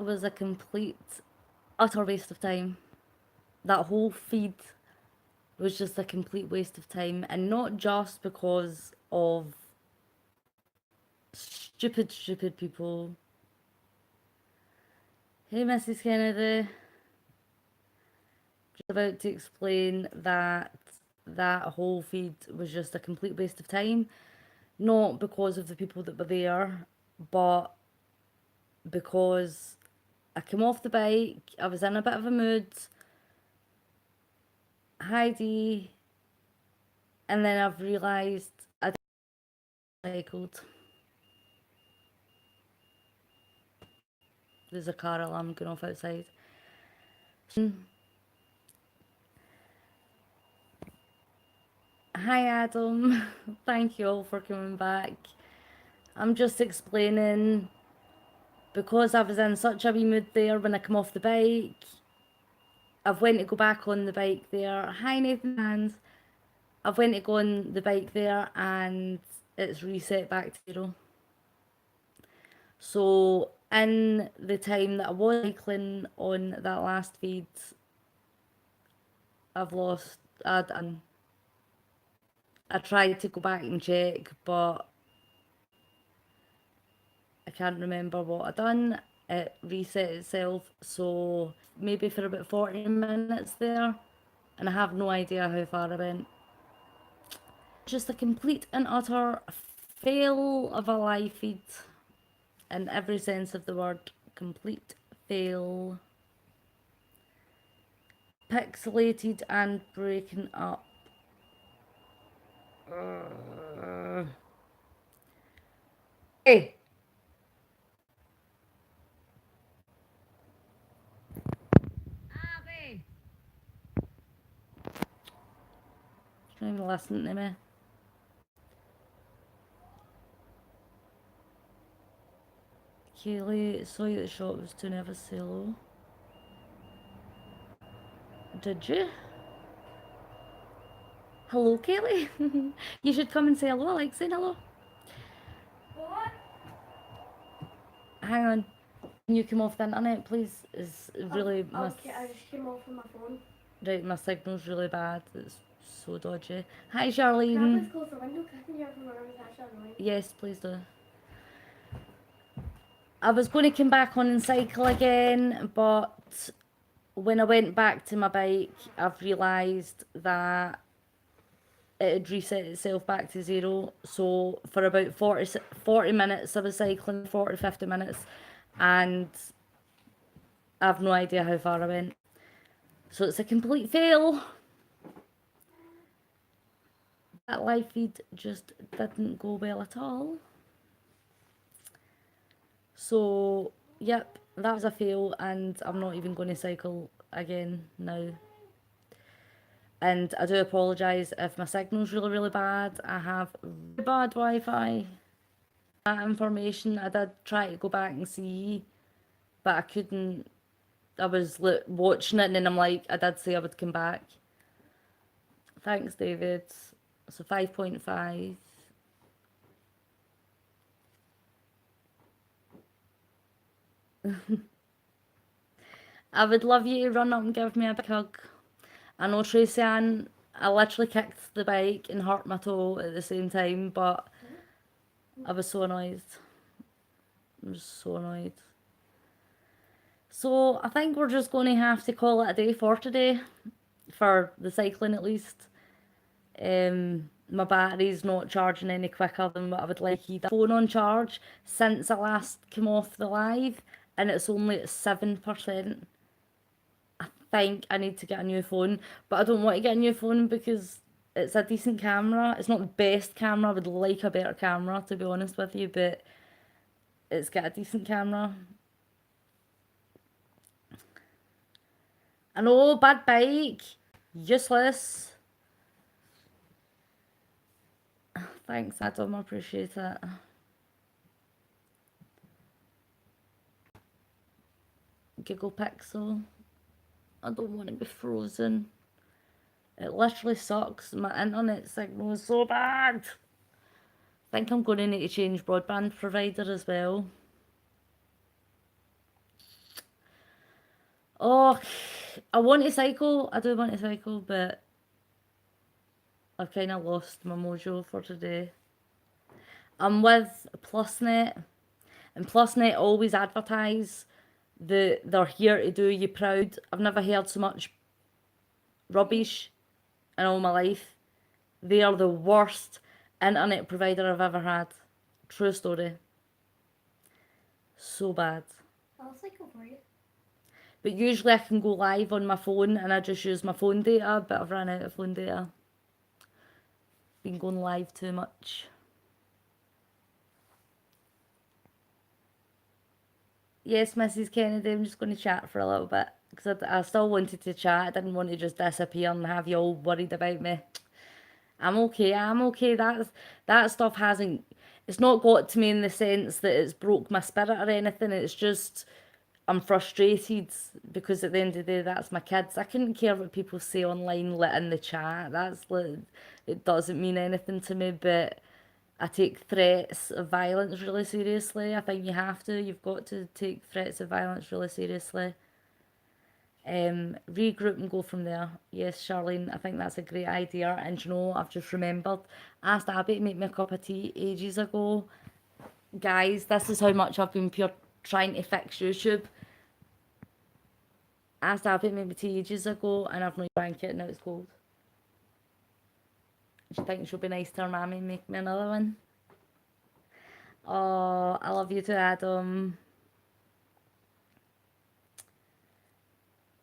was a complete, utter waste of time. That whole feed was just a complete waste of time, and not just because of stupid people. Hey, Mrs. Kennedy. Just about to explain that that whole feed was just a complete waste of time. Not because of the people that were there, but because I came off the bike, I was in a bit of a mood. Heidi, and then I've realised I cycled. There's a car alarm going off outside. Hi Adam, thank you all for coming back. I'm just explaining, because I was in such a wee mood there when I come off the bike, I've went to go back on the bike there. Hi Nathan Hands. I've went to go on the bike there and it's reset back to 0. So in the time that I was cycling on that last feed, I've lost, I tried to go back and check, but I can't remember what I done. It reset itself, so maybe for about 40 minutes there, and I have no idea how far I went. Just a complete and utter fail of a live feed, in every sense of the word. Complete fail. Pixelated and breaking up. Hey! Abby! She's not even listening to me. Kaylee, saw you at the shop, was too nervous to say hello. Did you? Hello, Kaylee. You should come and say hello. I like saying hello. What? Hang on. Can you come off the internet, please? It's really... Okay, I just came off of my phone. Right, my signal's really bad. It's so dodgy. Hi, Can I Charlene. please close the window? Because I can hear from wherever it's actually annoying. Yes, please do. I was going to come back on and cycle again, but when I went back to my bike, I've realised that it had reset itself back to 0. So for about 40 minutes, I was cycling, 50 minutes, and I've no idea how far I went. So it's a complete fail. That live feed just didn't go well at all. So, yep, that was a fail, and I'm not even going to cycle again now. And I do apologise if my signal's really bad. I have really bad Wi-Fi. That information, I did try to go back and see, but I couldn't. I was watching it, and then I'm like, I did say I would come back. Thanks, David. So 5.5. I would love you to run up and give me a big hug. I know, Tracy Ann, I literally kicked the bike and hurt my toe at the same time, but I was so annoyed. I was so annoyed. So I think we're just going to have to call it a day for today, for the cycling at least. My battery's not charging any quicker than what I would like. The phone on charge since I last came off the live, and it's only at 7%. I think I need to get a new phone, but I don't want to get a new phone because it's a decent camera. It's not the best camera. I would like a better camera, to be honest with you, but it's got a decent camera. I know, bad bike. Useless. Thanks, Adam. I appreciate it. Giggle Pixel. I don't want to be frozen. It literally sucks. My internet signal is so bad. I think I'm going to need to change broadband provider as well. Oh, I want to cycle. I do want to cycle, but I've kind of lost my mojo for today. I'm with PlusNet, and PlusNet always advertise that they're here to do you proud. I've never heard so much rubbish in all my life. They are the worst internet provider I've ever had. True story. So bad. I'll cycle for you. But usually I can go live on my phone and I just use my phone data, but I've run out of phone data. Been going live too much. Yes, Mrs. Kennedy, I'm just going to chat for a little bit. Because I still wanted to chat. I didn't want to just disappear and have you all worried about me. I'm okay, I'm okay. That stuff hasn't... It's not got to me in the sense that it's broke my spirit or anything. It's just... I'm frustrated because at the end of the day, that's my kids. I couldn't care what people say online, lit in the chat. That's like, it doesn't mean anything to me, but I take threats of violence really seriously. I think you have to. You've got to take threats of violence really seriously. Regroup and go from there. Yes, Charlene, I think that's a great idea. And you know, I've just remembered, I asked Abby to make me a cup of tea ages ago. Guys, this is how much I've been pure trying to fix YouTube. I asked Abby to make me tea ages ago and I've not drank it and now it's cold. Do you think she'll be nice to her mammy and make me another one? Oh, I love you too, Adam.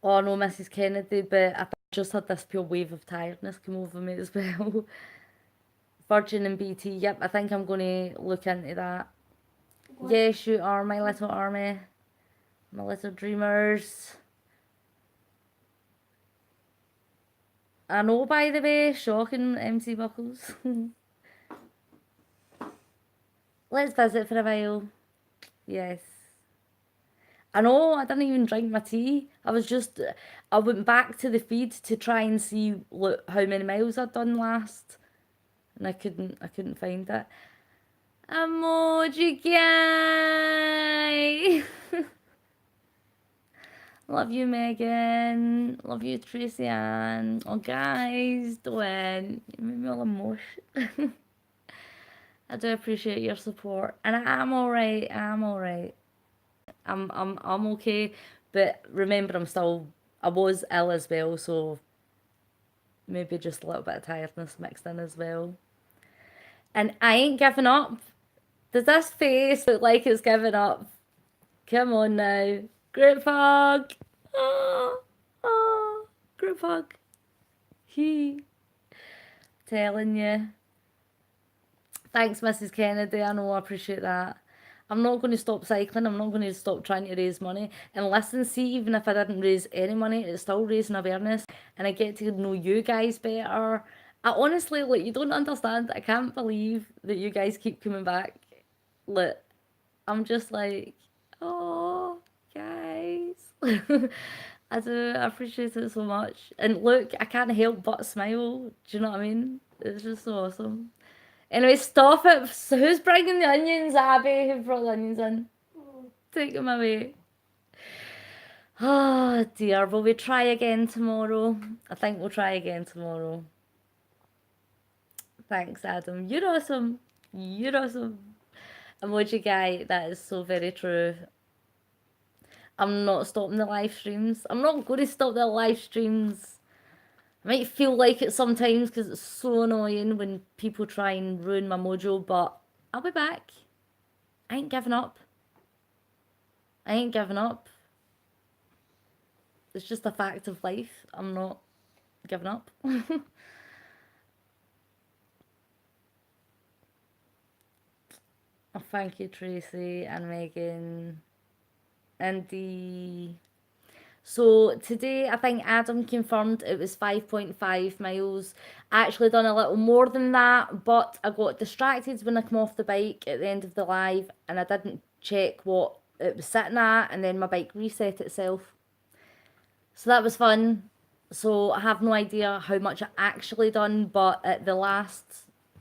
Oh no, Mrs. Kennedy, but I just had this pure wave of tiredness come over me as well. Virgin and BT, yep, I think I'm going to look into that. What? Yes, you are, my little army. My little dreamers. I know, by the way, shocking, MC Buckles. Let's visit for a while. Yes. I know, I didn't even drink my tea. I went back to the feed to try and see how many miles I'd done last. And I couldn't find it. Emoji guy! Love you, Megan. Love you, Tracy Ann. Oh, guys, Dwayne, you made me all emotional. I do appreciate your support, and I'm alright. I'm alright. I'm okay, but remember, I was ill as well, so maybe just a little bit of tiredness mixed in as well. And I ain't giving up. Does this face look like it's giving up? Come on now. Group hug. Oh, oh, group hug. He. Telling you. Thanks, Mrs. Kennedy. I know, I appreciate that. I'm not going to stop cycling. I'm not going to stop trying to raise money. And listen, see, even if I didn't raise any money, it's still raising awareness. And I get to know you guys better. I honestly, like, you don't understand. I can't believe that you guys keep coming back. Like, I'm just like, oh, guys. I do. I appreciate it so much. And look, I can't help but smile. Do you know what I mean? It's just so awesome. Anyway, stop it. So who's bringing the onions, Abby? Who brought the onions in? Take them away. Oh dear, will we try again tomorrow? I think we'll try again tomorrow. Thanks, Adam. You're awesome. You're awesome. Emoji guy, that is so very true. I'm not stopping the live streams. I'm not going to stop the live streams. I might feel like it sometimes because it's so annoying when people try and ruin my mojo, but I'll be back. I ain't giving up. I ain't giving up. It's just a fact of life. I'm not giving up. Oh, thank you, Tracy and Megan. And the... So today, I think Adam confirmed it was 5.5 miles. I actually done a little more than that, but I got distracted when I come off the bike at the end of the live, and I didn't check what it was sitting at, and then my bike reset itself. So that was fun. So I have no idea how much I actually done, but at the last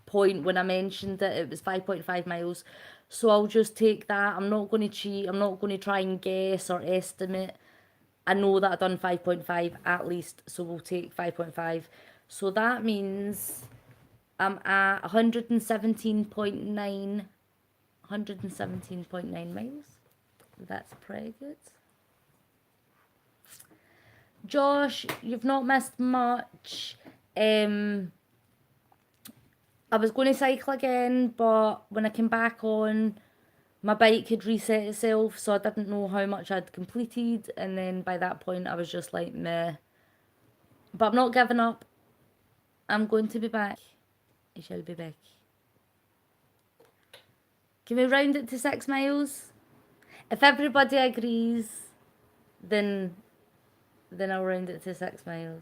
point when I mentioned it, it was 5.5 miles. So I'll just take that. I'm not going to cheat. I'm not going to try and guess or estimate. I know that I've done 5.5 at least, so we'll take 5.5. So that means I'm at 117.9 miles. That's pretty good. Josh, you've not missed much. I was going to cycle again, but when I came back on, my bike had reset itself, so I didn't know how much I'd completed, and then by that point I was just like, meh. But I'm not giving up. I'm going to be back. I shall be back. Can we round it to 6 miles? If everybody agrees, then I'll round it to 6 miles.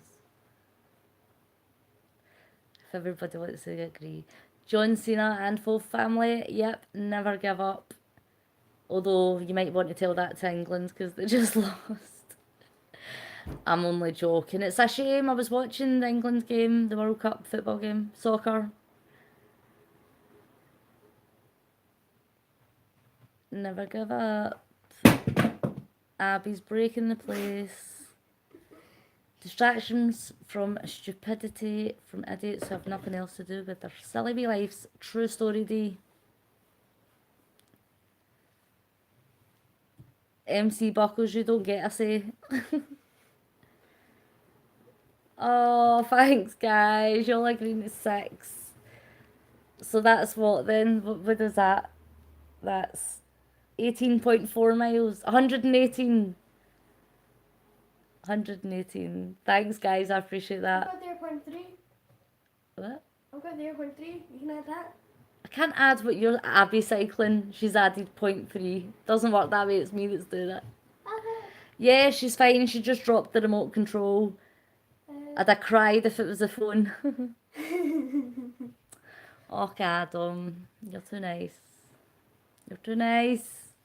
If everybody wants to agree. John Cena and full family, yep, never give up. Although you might want to tell that to England because they just lost. I'm only joking. It's a shame. I was watching the England game, the World Cup football game, soccer. Never give up. Abby's breaking the place. Distractions from stupidity from idiots who have nothing else to do with their silly wee lives. True story day. MC Buckles, you don't get a say. Oh, thanks guys. You're like agreeing to 6. So that's what then? What is that? That's 18.4 miles. 118. 118. Thanks guys, I appreciate that. I've got there 0.3. What? I've got there 0.3. You can add that. I can't add what you're Abby cycling. She's added 0.3. Doesn't work that way, it's me that's doing it. Okay. Yeah, she's fine. She just dropped the remote control. I'd have cried if it was a phone. Oh, Adam, you're too nice. You're too nice.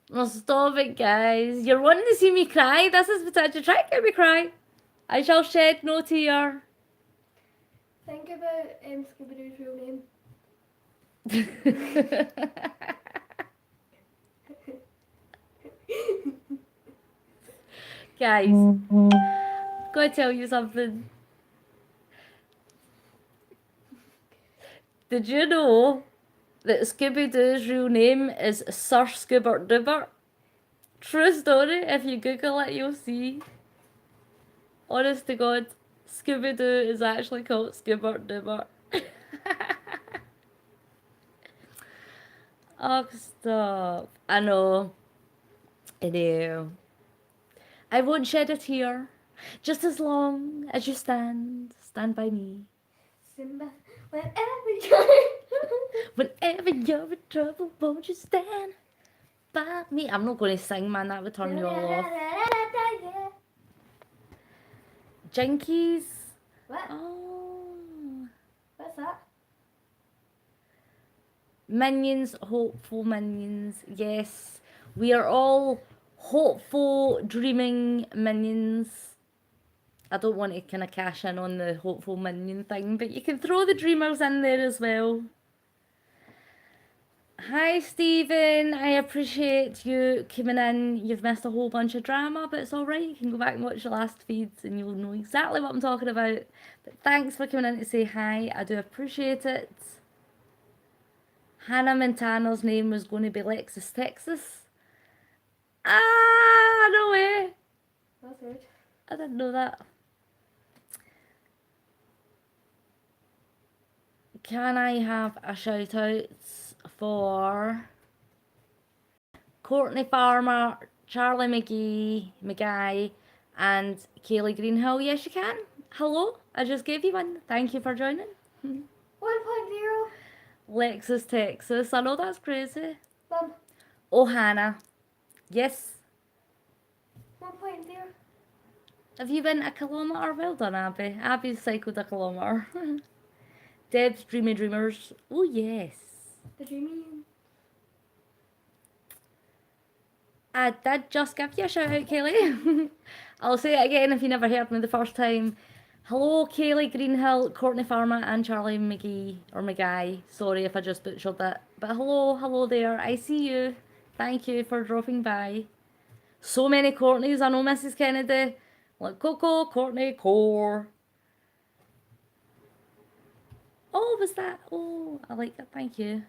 No, stop it, guys. You're wanting to see me cry. This is potential. Try and get me cry. I shall shed no tear. Think about Scooby-Doo's real name. Guys, gotta tell you something. Did you know that Scooby-Doo's real name is Sir Scoobert Doobert? True story. If you Google it, you'll see. Honest to God, Scooby-Doo is actually called Scoobert Doobert. Oh, stop. I know. I know. I won't shed a tear, just as long as you stand by me. Simba, wherever you're. Whenever you're in trouble, won't you stand by me? I'm not going to sing, man, that would turn you all off. Jinkies? What? Oh. What's that? Minions, hopeful minions, yes. We are all hopeful, dreaming minions. I don't want to kind of cash in on the hopeful minion thing, but you can throw the dreamers in there as well. Hi Stephen, I appreciate you coming in. You've missed a whole bunch of drama, but it's alright. You can go back and watch the last feeds and you'll know exactly what I'm talking about. But thanks for coming in to say hi. I do appreciate it. Hannah Montana's name was going to be Lexus Texas. Ah, no way. That's weird. I didn't know that. Can I have a shout out for Courtney Farmer, Charlie McGee, and Kaylee Greenhill? Yes, you can. Hello, I just gave you one. Thank you for joining. 1.0. Lexus, Texas. I know that's crazy. Mum, Oh, Hannah. Yes. 1.0. Have you been a kilometre? Well done, Abby. Abby's cycled a kilometre. Debz, Dreamy Dreamers. Oh, yes. The dreaming. I did just give you a shout out, Kaylee. I'll say it again if you never heard me the first time. Hello, Kaylee Greenhill, Courtney Farmer, and Charlie McGee, or McGuy. Sorry if I just butchered that. But hello there. I see you. Thank you for dropping by. So many Courtneys. I know, Mrs. Kennedy. Like Coco, Courtney, Core. Oh, was that? Oh, I like that. Thank you.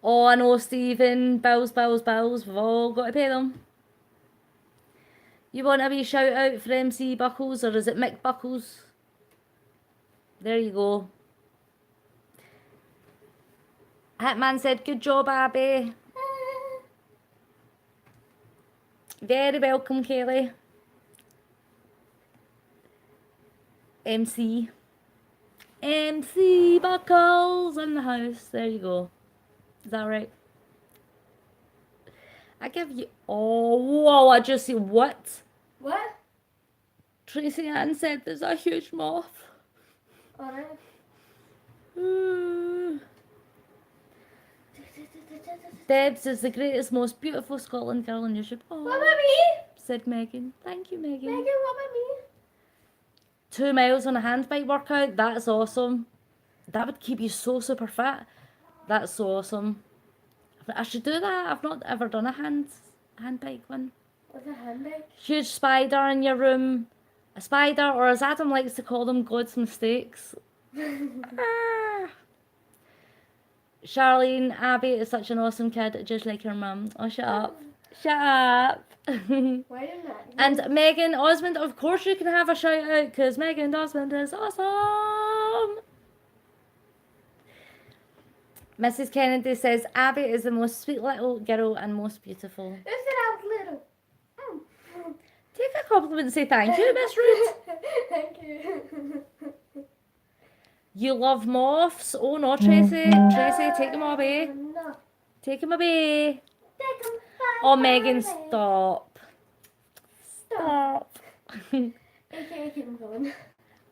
Oh, I know, Stephen. Bills. We've all got to pay them. You want a wee shout out for MC Buckles, or is it Mick Buckles? There you go. Hitman said, good job, Abby. Very welcome, Kelly. MC Buckles in the house. There you go. Is that right? I give you... Oh, whoa, I just see... What? What? Tracy Ann said there's a huge moth. Alright. Debz is the greatest, most beautiful Scotland girl on YouTube. Oh, What about me? said Megan. Thank you, Megan. Megan, what about me? 2 miles on a handbike workout. That's awesome. That would keep you so super fit. That's so awesome. I should do that. I've not ever done a handbike one. What's a handbag? Huge spider in your room. A spider, or as Adam likes to call them, God's mistakes. Ah. Charlene, Abby is such an awesome kid, just like her mum. Oh, shut up. Shut up. Why didn't that? And Megan Osmond, of course you can have a shout out, because Megan Osmond is awesome. Mrs. Kennedy says, Abby is the most sweet little girl and most beautiful. Who said I was little? Take a compliment and say thank you, Miss Ruth. Thank you. You love moths? Oh no, Tracy. Tracy, take them away. No. Take them away. Take 'em Oh, far Megan, away. stop. Stop. Okay, keep 'em going.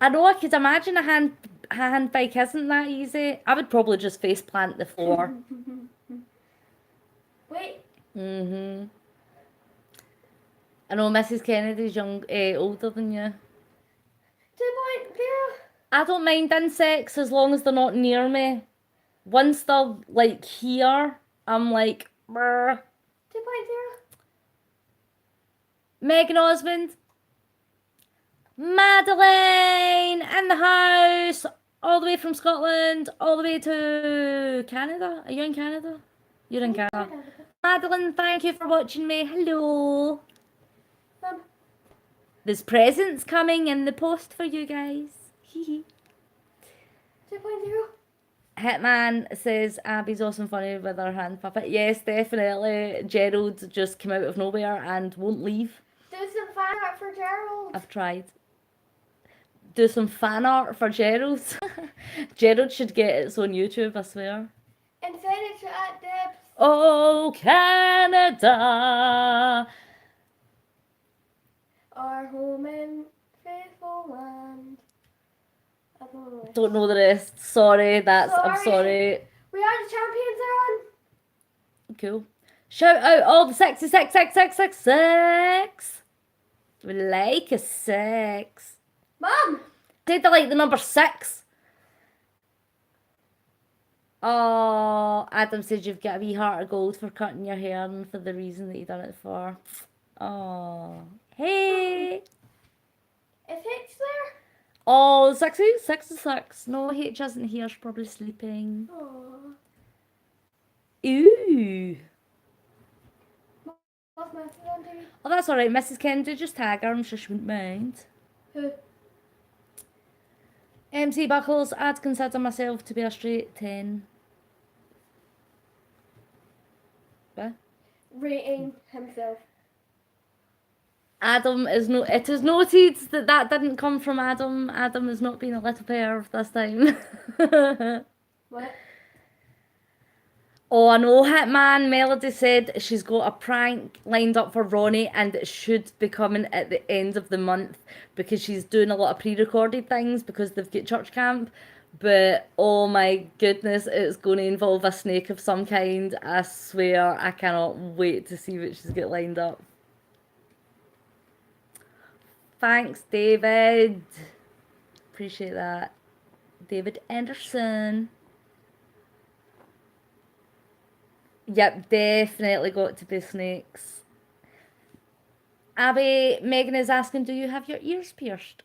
I know, I could imagine a hand bike isn't that easy. I would probably just face plant the floor. Wait. I know Mrs. Kennedy's older than you. 2.0. I don't mind insects as long as they're not near me. Once they're like here, I'm like, brr. 2.0. Megan Osmond. Madeline in the house, all the way from Scotland, all the way to Canada. Are you in Canada? You're in Canada. Madeline, thank you for watching me. Hello. Mum. There's presents coming in the post for you guys. 2.0. Hitman says Abby's awesome funny with her hand puppet. Yes, definitely. Gerald just came out of nowhere and won't leave. Do some fan art for Gerald. I've tried. Do some fan art for Gerald. Gerald should get its on YouTube, I swear. And send it to Debz. Oh, Canada. Our home and faithful land. I don't know. Don't know the rest. Sorry, I'm Sorry. sorry. We are the champions, Aaron. Cool. Shout out all the sexy sex. We like a sex. Mum. Say they like the number 6. Oh, Adam says you've got a wee heart of gold for cutting your hair and for the reason that you done it for. Oh, hey. Is H there? Oh, 66. No, H isn't here. She's probably sleeping. Aww. Ooh. What's my phone on TV? Oh, that's alright. Mrs. Kennedy, just tag her. I'm sure she wouldn't mind. Who? MC Buckles, I'd consider myself to be a straight 10. What? Rating himself. Adam is it is noted that didn't come from Adam. Adam has not been a little perv this time. What? Oh, I know, Hitman. Melody said she's got a prank lined up for Ronnie and it should be coming at the end of the month because she's doing a lot of pre-recorded things because they've got church camp. But, oh my goodness, it's going to involve a snake of some kind. I swear, I cannot wait to see what she's got lined up. Thanks, David. Appreciate that. David Anderson. Yep, definitely got to be snakes. Abby, Megan is asking, do you have your ears pierced?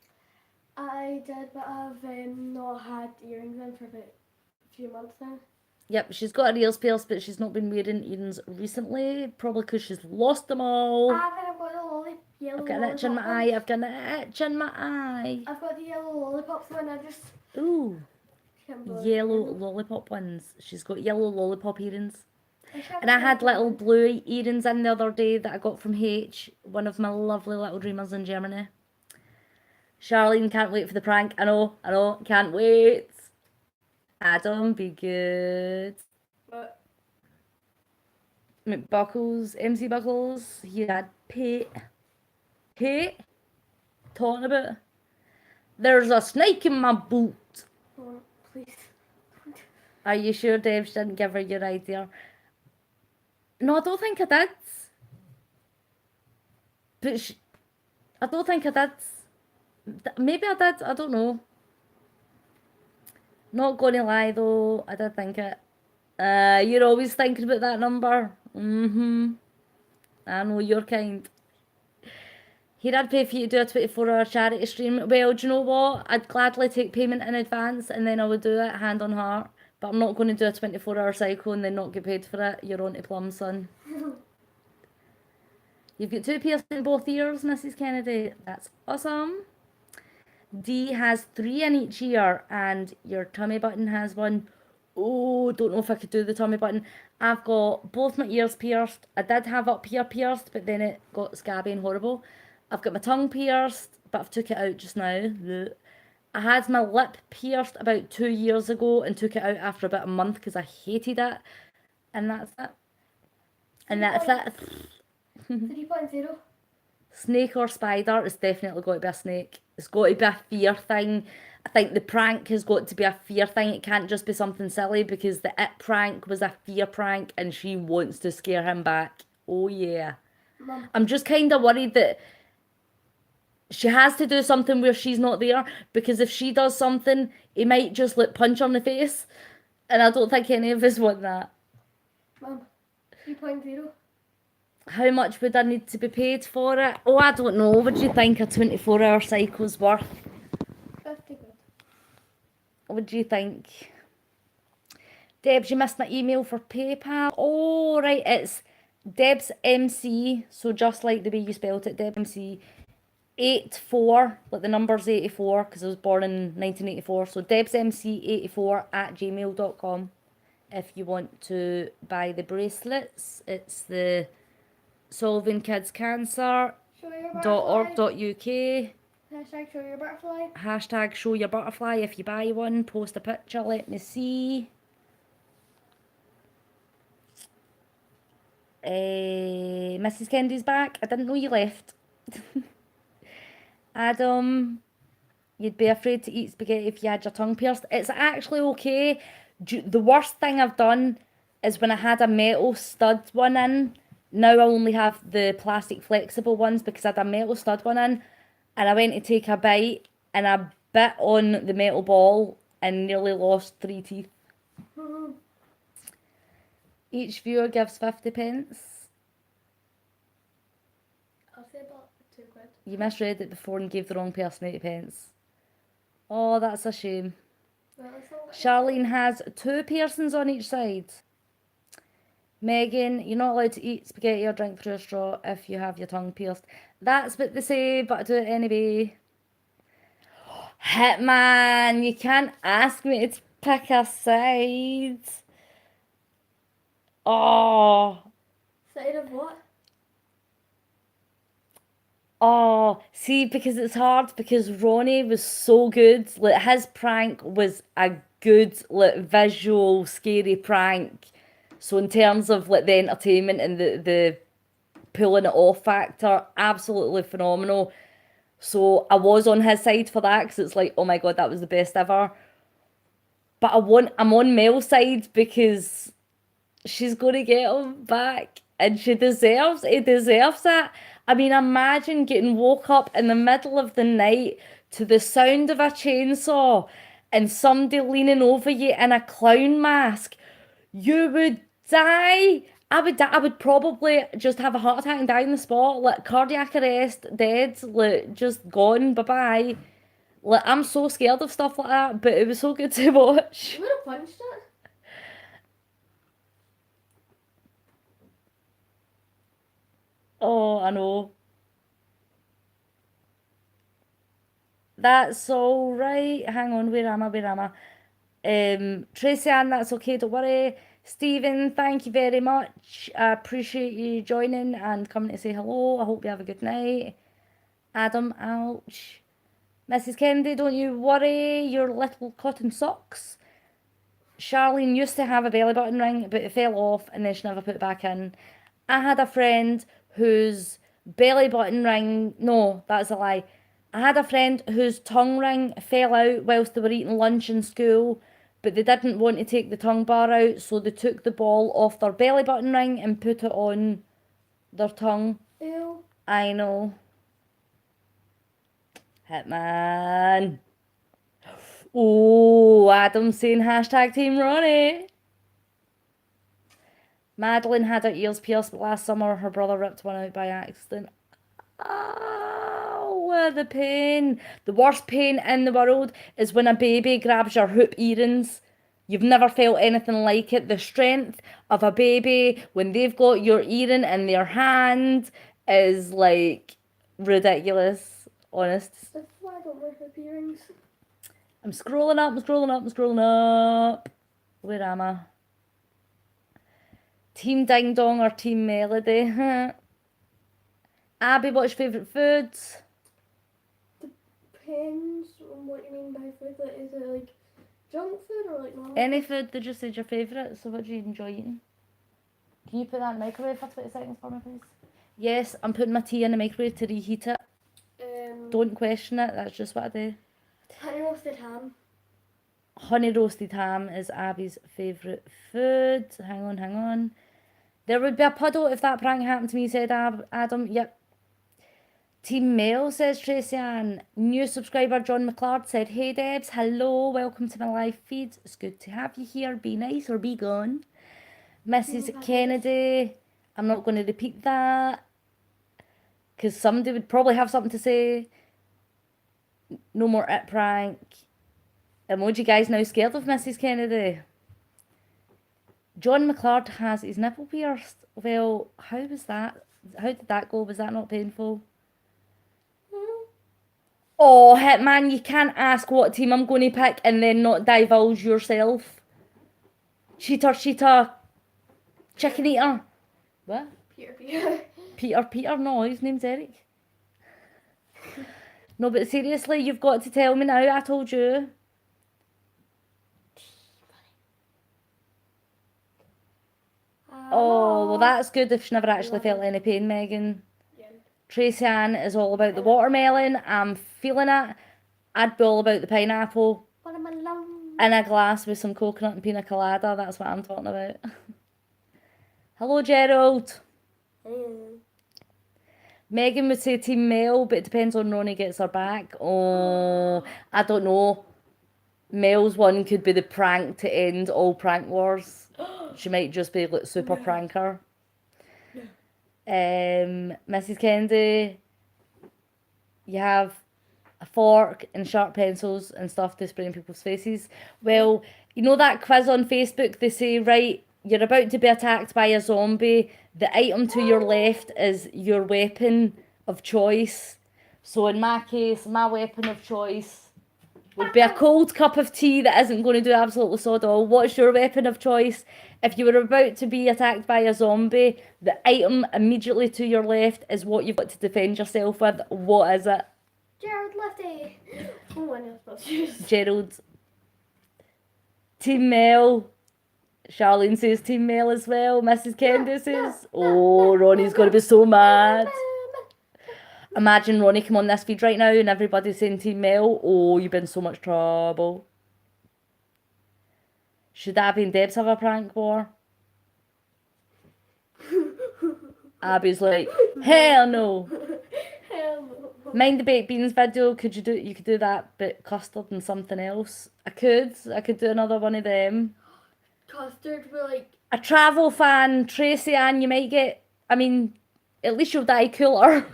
I did, but I've not had earrings in for about a few months now. Yep, she's got her ears pierced, but she's not been wearing earrings recently, probably because she's lost them all. I've got the yellow I've got an itch in my lollipop eye, ones. I've got an itch in my eye. I've got the yellow lollipops one. I just Ooh, can't believe yellow it. lollipop ones. She's got yellow lollipop earrings. can't And I had believe little it. blue earrings in the other day that I got from H, one of my lovely little dreamers in Germany. Charlene, can't wait for the prank. I know, can't wait. Adam, be good. But McBuckles, MC Buckles, he had Pete. Talking about, there's a snake in my boot. oh, please. Are you sure Debz didn't give her your idea? No, I don't think I did. But I don't think I did. Maybe I did, I don't know. Not gonna lie though, I did think it. You're always thinking about that number. I know your kind. Here, I'd pay for you to do a 24-hour charity stream. Well, do you know what? I'd gladly take payment in advance and then I would do it hand on heart. But I'm not going to do a 24-hour cycle and then not get paid for it. You're on to plum, son. You've got 2 piercings in both ears, Mrs. Kennedy. That's awesome. D has 3 in each ear and your tummy button has 1. Oh, don't know if I could do the tummy button. I've got both my ears pierced. I did have up here pierced, but then it got scabby and horrible. I've got my tongue pierced, but I've took it out just now. I had my lip pierced about 2 years ago and took it out after about a month because I hated it. And that's it. And that's it. 3.0. Snake or spider? It's definitely got to be a snake. It's got to be a fear thing. I think the prank has got to be a fear thing. It can't just be something silly because the it prank was a fear prank and she wants to scare him back. Oh yeah. Mum. I'm just kind of worried that she has to do something where she's not there because if she does something, he might just like punch her in the face. And I don't think any of us want that. Mum. 3.0. How much would I need to be paid for it? Oh, I don't know. What do you think a 24-hour cycle's worth? 50 quid. What do you think? Debz, you missed my email for PayPal. Oh, right. It's Debz MC. So just like the way you spelled it, Debz MC. 84, like the number's 84 because I was born in 1984. So debzmc84@gmail.com if you want to buy the bracelets. It's the solvingkidscancer.org.uk. Hashtag show your butterfly. Hashtag show your butterfly if you buy one. Post a picture, let me see. Mrs. Kennedy's back. I didn't know you left. Adam, you'd be afraid to eat spaghetti if you had your tongue pierced. It's actually okay. The worst thing I've done is when I had a metal stud one in. Now I only have the plastic flexible ones because I had a metal stud one in. And I went to take a bite and I bit on the metal ball and nearly lost 3 teeth. Each viewer gives 50 pence. I'll say about 2 quid. You misread it before and gave the wrong person 80 pence. Oh, that's a shame. Well, it's not Charlene has 2 piercings on each side. Megan, you're not allowed to eat spaghetti or drink through a straw if you have your tongue pierced. That's what they say, but I do it anyway. Hitman, you can't ask me to pick a side. Oh. Side of what? Oh, see, because it's hard because Ronnie was so good. Like his prank was a good, like visual, scary prank. So in terms of like the entertainment and the pulling it off factor, absolutely phenomenal. So I was on his side for that because it's like, oh my god, that was the best ever. But I'm on Mel's side because she's gonna get him back and he deserves it. I mean, imagine getting woke up in the middle of the night to the sound of a chainsaw and somebody leaning over you in a clown mask. You would die. I would probably just have a heart attack and die on the spot. Like cardiac arrest, dead, like just gone, bye bye. Like I'm so scared of stuff like that, but it was so good to watch. You would have punched it. Oh, I know. That's all right. Hang on, where am I? Where am I? Tracy Ann, that's okay, don't worry. Stephen, thank you very much. I appreciate you joining and coming to say hello. I hope you have a good night. Adam, ouch. Mrs. Kennedy, don't you worry, your little cotton socks. Charlene used to have a belly button ring, but it fell off and then she never put it back in. I had a friend whose belly button ring, no, that's a lie. I had a friend whose tongue ring fell out whilst they were eating lunch in school, but they didn't want to take the tongue bar out, so they took the ball off their belly button ring and put it on their tongue. Ew. I know. Hitman. Oh, Adam's saying hashtag Team Ronnie. Madeline had her ears pierced last summer. Her brother ripped one out by accident. Oh, the pain. The worst pain in the world is when a baby grabs your hoop earrings. You've never felt anything like it. The strength of a baby when they've got your earring in their hand is like ridiculous. Honest. That's why I don't wear hoop earrings. I'm scrolling up, I'm scrolling up, I'm scrolling up. Where am I? Team Ding Dong or Team Melody? Abby, what's your favourite foods? Depends on what you mean by food. Like, is it like junk food or like normal? Any food that just said your favourite, so what do you enjoy eating? Can you put that in the microwave for 20 seconds for me, please? Yes, I'm putting my tea in the microwave to reheat it. Don't question it, that's just what I do. Honey roasted ham. Honey roasted ham is Abby's favourite food. Hang on, hang on. There would be a puddle if that prank happened to me, said Adam. Yep. Team Male, says Tracy Ann. New subscriber John McLeod said, hey Debs, hello, welcome to my live feed. It's good to have you here. Be nice or be gone. Mrs. Kennedy, I'm not going to repeat that because somebody would probably have something to say. No more it prank. Emoji guys now scared of Mrs. Kennedy. John McLeod has his nipple pierced. Well, how was that? How did that go? Was that not painful? Oh, Hitman, you can't ask what team I'm going to pick and then not divulge yourself. Cheater, cheater. Chicken eater. What? Peter. No, his name's Eric. No, but seriously, you've got to tell me now. I told you. Oh, well, that's good if she never actually felt any pain, Megan. Yeah. Tracy Ann is all about the watermelon. I'm feeling it. I'd be all about the pineapple. Watermelon. In a glass with some coconut and pina colada. That's what I'm talking about. Hello, Gerald. Megan would say Team Mel, but it depends on Ronnie gets her back. Oh, I don't know. Mel's one could be the prank to end all prank wars. She might just be like super pranker. Mrs. Kennedy, you have a fork and sharp pencils and stuff to spray in people's faces. Well, you know that quiz on Facebook, they say, right, you're about to be attacked by a zombie. The item to your left is your weapon of choice. So in my case, my weapon of choice would be a cold cup of tea that isn't going to do absolutely sod all. What's your weapon of choice? If you were about to be attacked by a zombie, the item immediately to your left is what you've got to defend yourself with. What is it? Gerald Lefty. Oh, I know supposed to use. Gerald. Team Mel. Charlene says Team Mel as well. Mrs. Kennedy says, oh, Ronnie's going to be so mad. Imagine Ronnie come on this feed right now and everybody's saying Team Mel. Oh, you've been in so much trouble. Should Abby and Debz have a prank war? Abby's like, hell no. Hell no. Mind the baked beans video, you could do that, but custard and something else. I could do another one of them. Custard with like A travel fan, Tracy Ann, you might get, I mean, at least you'll die cooler.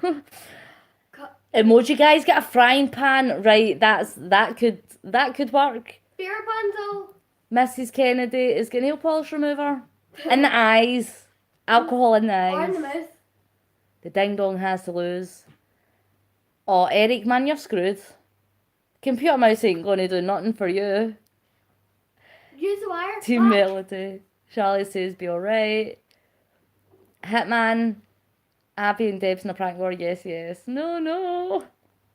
Emoji guys, get a frying pan, right? That could work. Beer bundle. Mrs. Kennedy is getting nail polish remover in the eyes, alcohol in the eyes. Or in the mouth. The ding dong has to lose. Oh, Eric, man, you're screwed. Computer mouse ain't gonna do nothing for you. Use the wire. Team Melody. Charlie says be alright. Hitman. Abby and Debz in a prank war, yes, yes. No, no.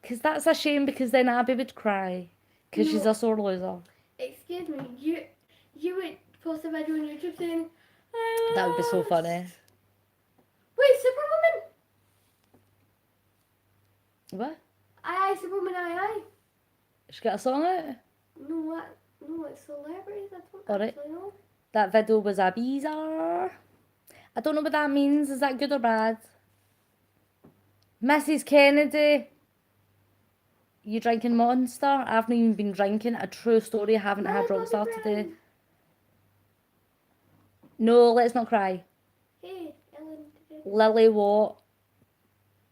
Because that's a shame, because then Abby would cry. Because she's a sore loser. Excuse me, you would post a video on YouTube saying, That would be so funny. Wait, Superwoman? What? Aye, Superwoman, aye. She got a song out? No, what? No, it's celebrities, I don't Alright. actually know. That video was a bizarre. I don't know what that means. Is that good or bad? Mrs. Kennedy. You drinking Monster? I haven't even been drinking. A true story. I haven't had Rockstar today. No, let's not cry. Hey, Ellen. Lily, what?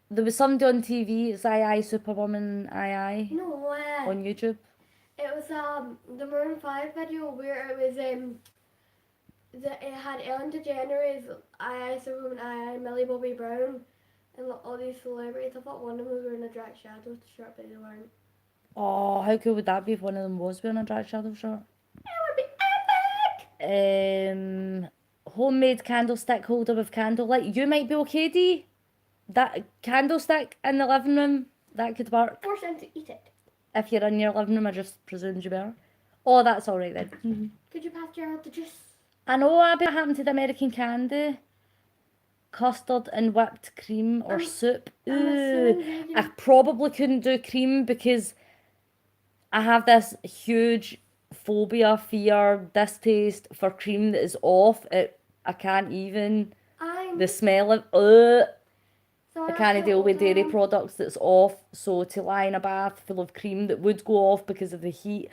There was somebody on TV. It's Aye Superwoman Aye No, on YouTube. it was the Maroon 5 video where it was it had Ellen DeGeneres, Aye Superwoman, Aye Millie Bobby Brown, and all these celebrities. I thought one of them was wearing a Drag Shadow shirt, but they weren't. Oh, how cool would that be if one of them was wearing a Drag Shadow shirt? It would be epic! Homemade candlestick holder with candlelight. You might be okay, Dee. That candlestick in the living room, that could work. Force them to eat it. If you're in your living room, I just presumed you were. Oh, that's alright then. Could you pass Gerald the juice? I know, Abby, what happened to the American candy? Custard and whipped cream or soup. Ooh, I probably couldn't do cream because I have this huge phobia, fear, distaste for cream that is off. I can't even. The smell of, I can't deal with dairy products that's off. So to lie in a bath full of cream that would go off because of the heat,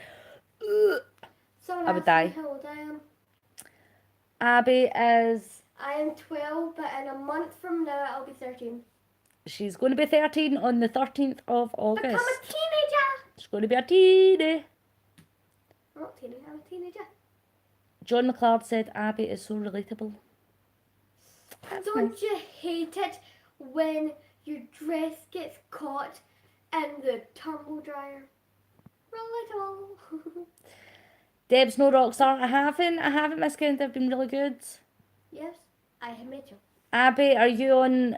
I would die. How old I am? Abby is. I am 12, but in a month from now I'll be 13. She's going to be 13 on the 13th of August. Become a teenager! She's going to be a teenie. I'm not a teenager, I'm a teenager. John McLeod said Abby is so relatable. Don't you hate it when your dress gets caught in the tumble dryer? Relatable. Deb's no rockstar. I haven't, Miss Kent. I've been really good. Yes, I have met you. Abby, are you on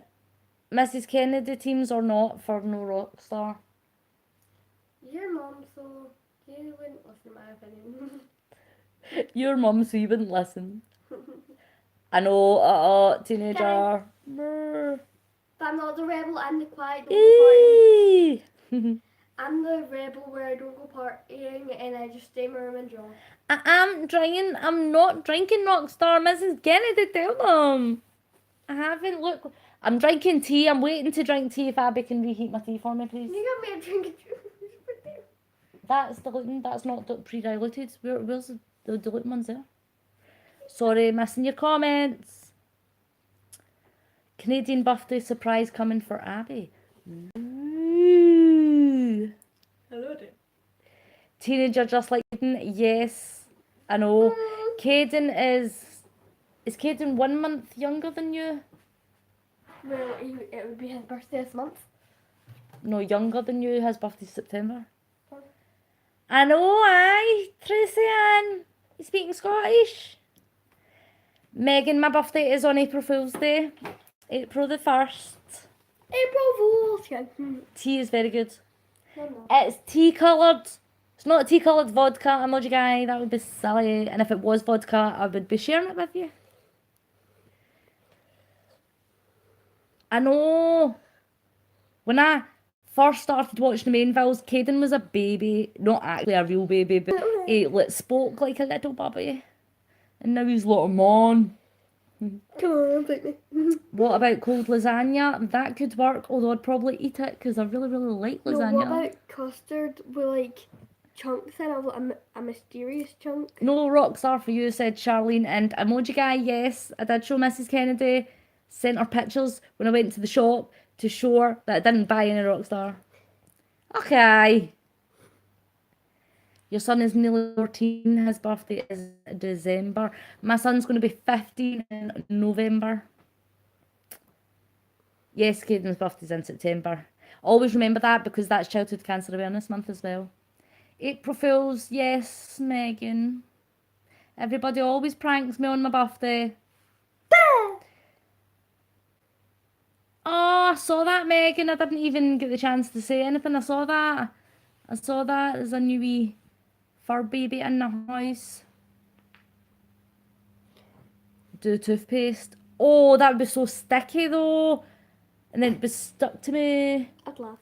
Mrs. Kennedy teams or not for no rockstar? Your mom, so you wouldn't listen to my opinion. Your mum, so you wouldn't listen. I know, teenager. But I'm not the rebel, I'm the quiet, don't go partying. I'm the rebel where I don't go partying and I just stay in my room and draw. I'm not drinking Rockstar, Mrs. Kennedy, tell them. I haven't, look. I'm drinking tea. I'm waiting to drink tea if Abby can reheat my tea for me, please. You got me a drink of That's diluting, that's not pre-diluted. Where's the diluting ones there? Sorry, missing your comments. Canadian birthday surprise coming for Abby. Ooh. Hello there. Teenager just like Caden, yes, I know. Caden is Caden 1 month younger than you? Well, it would be his birthday this month. No, younger than you. His birthday's September. I know, aye. Tracy Ann, you speaking Scottish? Megan, my birthday is on April Fool's Day. April the 1st. April Fool's Day. Tea is very good. No. It's tea coloured. It's not tea coloured vodka, emoji guy. That would be silly. And if it was vodka, I would be sharing it with you. I know. When I first started watching the Mainvilles, Caden was a baby. Not actually a real baby, but he spoke like a little baby. And now he's like a man. Come on, take me. What about cold lasagna? That could work, although I'd probably eat it because I really, really like lasagna. No, what about custard with like chunks in, a mysterious chunk. No rocks are for you, said Charlene. And emoji guy, yes, I did show Mrs. Kennedy. Sent her pictures when I went to the shop to show her that I didn't buy any Rockstar. Okay. Your son is nearly 14. His birthday is December. My son's going to be 15 in November. Yes, Caden's birthday's in September. Always remember that because that's Childhood Cancer Awareness Month as well. April Fools, yes, Megan. Everybody always pranks me on my birthday. Oh, I saw that, Megan. I didn't even get the chance to say anything. I saw that. There's a new wee fur baby in the house. Do toothpaste. Oh, that would be so sticky though. And then it'd be stuck to me. I'd laugh.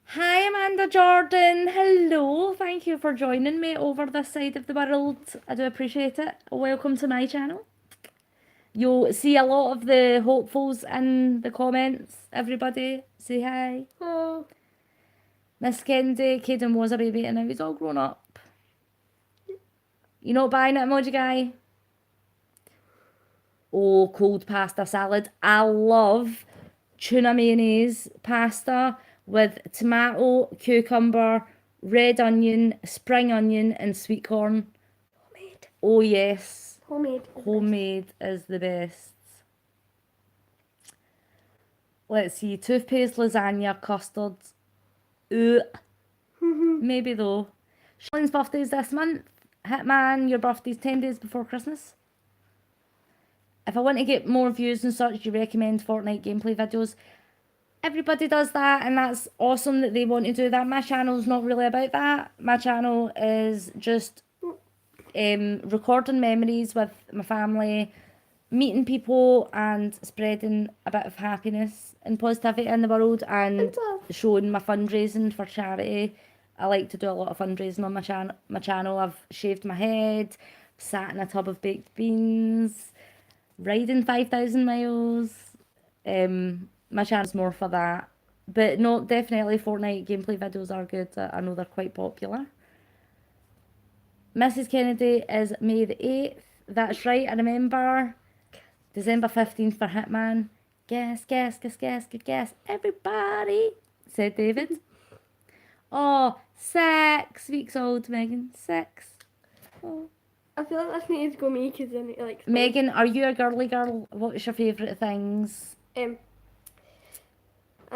Hi, Amanda Jordan. Hello. Thank you for joining me over this side of the world. I do appreciate it. Welcome to my channel. You'll see a lot of the hopefuls in the comments. Everybody, say hi. Oh. Miss Kennedy, Caden was a baby and now he's all grown up. You not buying it, emoji guy? Oh, cold pasta salad. I love tuna mayonnaise pasta with tomato, cucumber, red onion, spring onion and sweet corn. Homemade. Oh yes. Homemade is the best. Let's see. Toothpaste, lasagna, custard. Maybe though. Charlene's birthday is this month. Hitman, your birthday's 10 days before Christmas. If I want to get more views and such, you recommend Fortnite gameplay videos. Everybody does that and that's awesome that they want to do that. My channel's not really about that. My channel is just recording memories with my family, meeting people and spreading a bit of happiness and positivity in the world and showing my fundraising for charity. I like to do a lot of fundraising on my channel. I've shaved my head, sat in a tub of baked beans, riding 5,000 miles. My channel's more for that. But no, definitely Fortnite gameplay videos are good. I know they're quite popular. Mrs. Kennedy is May the 8th. That's right, I remember. December 15th for Hitman. Guess, everybody, said David. Oh, 6 weeks old, Megan. 6. Oh. I feel like this needs to go me because then like. Megan, are you a girly girl? What's your favourite things? I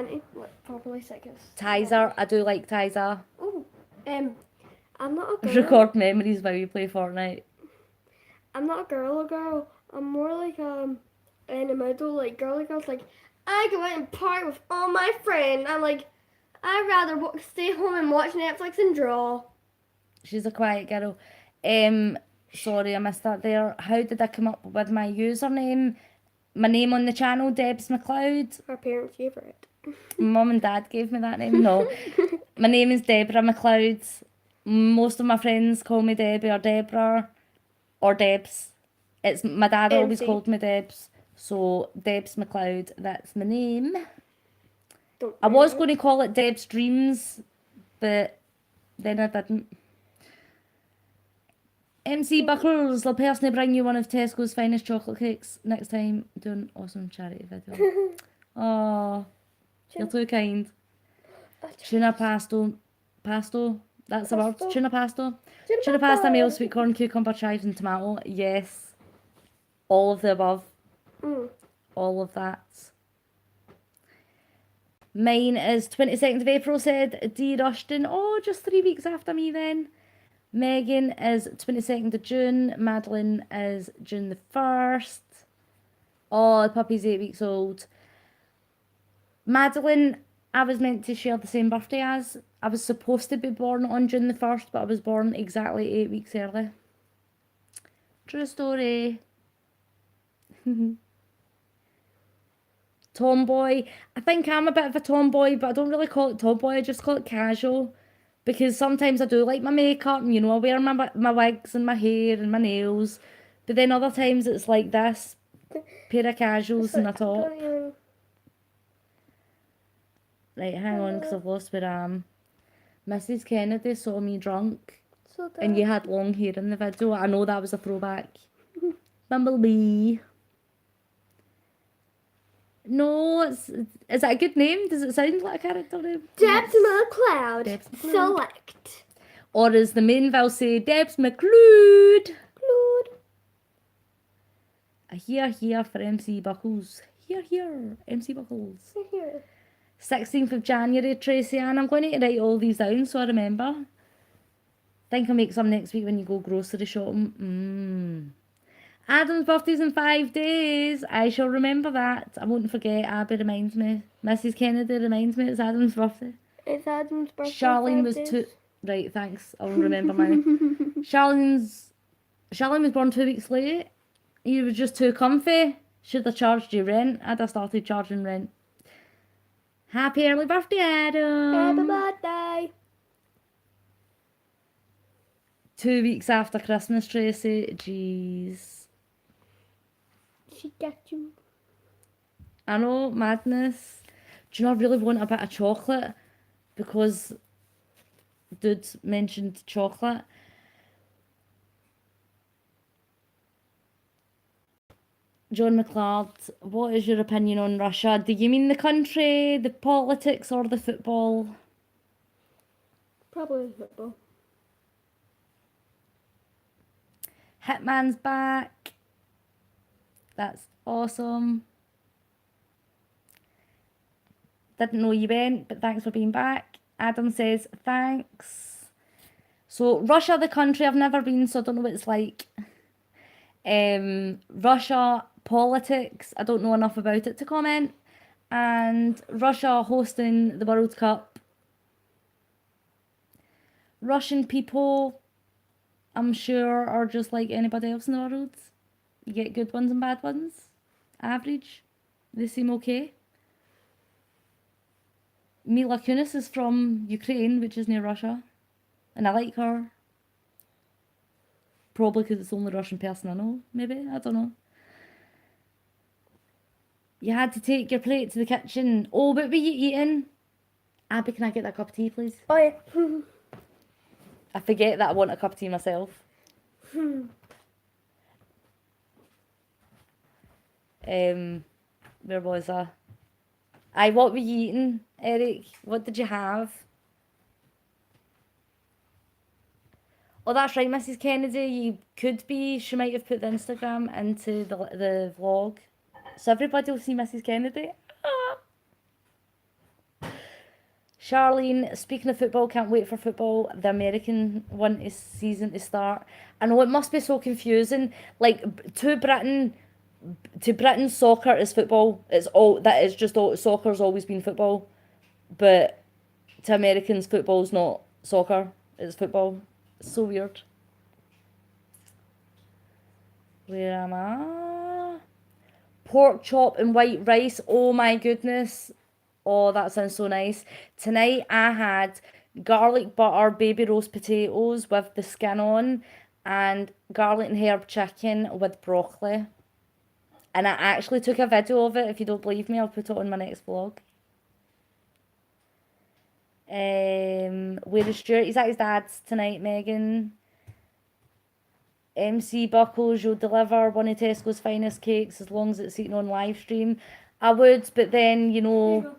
need like properly seconds. Tizer, I do like Tizer. Oh, I'm not a girl. Record memories while you play Fortnite. I'm not a girl. I'm more like in the middle, like girly girls. Like I go out and party with all my friends. I'm like, I'd rather stay home and watch Netflix and draw. She's a quiet girl. Sorry, I missed that there. How did I come up with my username? My name on the channel, Debz McLeod. Our parents gave her it. Mum and Dad gave me that name. No, my name is Deborah McLeod. Most of my friends call me Debbie or Deborah or Debz. It's my dad always called me Debz, so Debz McLeod. That's my name. I was going to call it Deb's Dreams, but then I didn't. MC Buckles, I'll personally bring you one of Tesco's finest chocolate cakes next time. Do an awesome charity video. Oh, you're too kind. Tuna pasto. That's the word. Tuna pasto. Tuna pasta, meal, sweet corn, cucumber, chives and tomato. Yes. All of the above. All of that. Mine is 22nd of April, said D. Rushton. Oh, just 3 weeks after me then. Megan is 22nd of June. Madeline is June the 1st. Oh, the puppy's 8 weeks old. Madeline, I was meant to share the same birthday as. I was supposed to be born on June the 1st, but I was born exactly 8 weeks early. True story. Tomboy. I think I'm a bit of a tomboy, but I don't really call it tomboy. I just call it casual. Because sometimes I do like my makeup and, you know, I wear my wigs and my hair and my nails. But then other times it's like this. Pair of casuals and a top. Right, hang on, because I've lost where I am. Mrs. Kennedy saw me drunk, So and you had long hair in the video. I know that was a throwback. Bumblebee. No, is that a good name? Does it sound like a character name? Debz McLeod. Debz McLeod. Select. Or as the Mainville say, Debz McLeod. Include. A here for MC Buckles. Here, MC Buckles. Here. 16th of January, Tracy Ann. I'm going to write all these down so I remember. Think I'll make some next week when you go grocery shopping. Adam's birthday's in 5 days. I shall remember that. I won't forget. Abby reminds me. Mrs. Kennedy reminds me it's Adam's birthday. It's Adam's birthday. Charlene was 2... Right, thanks. I'll remember now. Charlene was born 2 weeks late. You were just too comfy. Should have charged you rent. I'd have started charging rent. Happy early birthday, Adam. Happy birthday. 2 weeks after Christmas, Tracy. Jeez. She got you. I know, madness. Do you know, I really want a bit of chocolate because dude mentioned chocolate. John McLeod, what is your opinion on Russia? Do you mean the country, the politics, or the football? Probably football. Hitman's back. That's awesome. Didn't know you went, but thanks for being back. Adam says, thanks. So, Russia, the country, I've never been, so I don't know what it's like. Russia, politics, I don't know enough about it to comment. And Russia hosting the World Cup. Russian people, I'm sure, are just like anybody else in the world. You get good ones and bad ones. Average. They seem okay. Mila Kunis is from Ukraine, which is near Russia. And I like her. Probably because it's the only Russian person I know. Maybe. I don't know. You had to take your plate to the kitchen. Oh, what were you eating? Abby, can I get that cup of tea, please? Oh, yeah. I forget that I want a cup of tea myself. Where was I? Aye, what were you eating, Eric? What did you have? Oh, that's right, Mrs. Kennedy. You could be. She might have put the Instagram into the vlog, so everybody will see Mrs. Kennedy. Charlene, speaking of football, can't wait for football. The American season to start. I know it must be so confusing. Like to Britain, soccer is football. Soccer's always been football, but to Americans, football's not soccer. It's football. It's so weird. Where am I? Pork chop and white rice. Oh my goodness. Oh, that sounds so nice. Tonight I had garlic butter baby roast potatoes with the skin on and garlic and herb chicken with broccoli. And I actually took a video of it. If you don't believe me, I'll put it on my next vlog. Where is Stuart? He's at his dad's tonight, Megan. MC Buckles, you'll deliver one of Tesco's finest cakes as long as it's eaten on live stream. I would, but then, you know,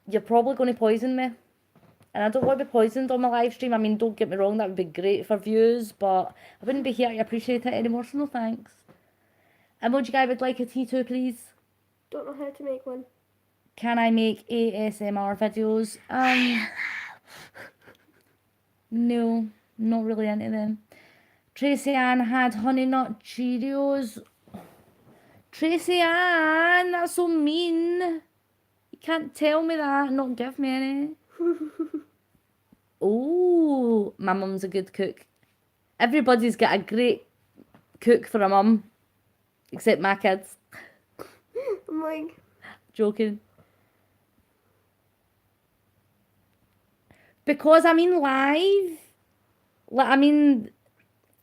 you're probably going to poison me. And I don't want to be poisoned on my live stream. I mean, don't get me wrong, that would be great for views, but I wouldn't be here to appreciate it anymore, so no thanks. Emoji guy would like a tea too, please. Don't know how to make one. Can I make ASMR videos? No, not really into them. Tracy Ann had Honey Nut Cheerios. Tracy Ann, that's so mean. You can't tell me that, not give me any. Oh, my mum's a good cook. Everybody's got a great cook for a mum. Except my kids. I'm like... Joking. Because I mean live. Like, I mean...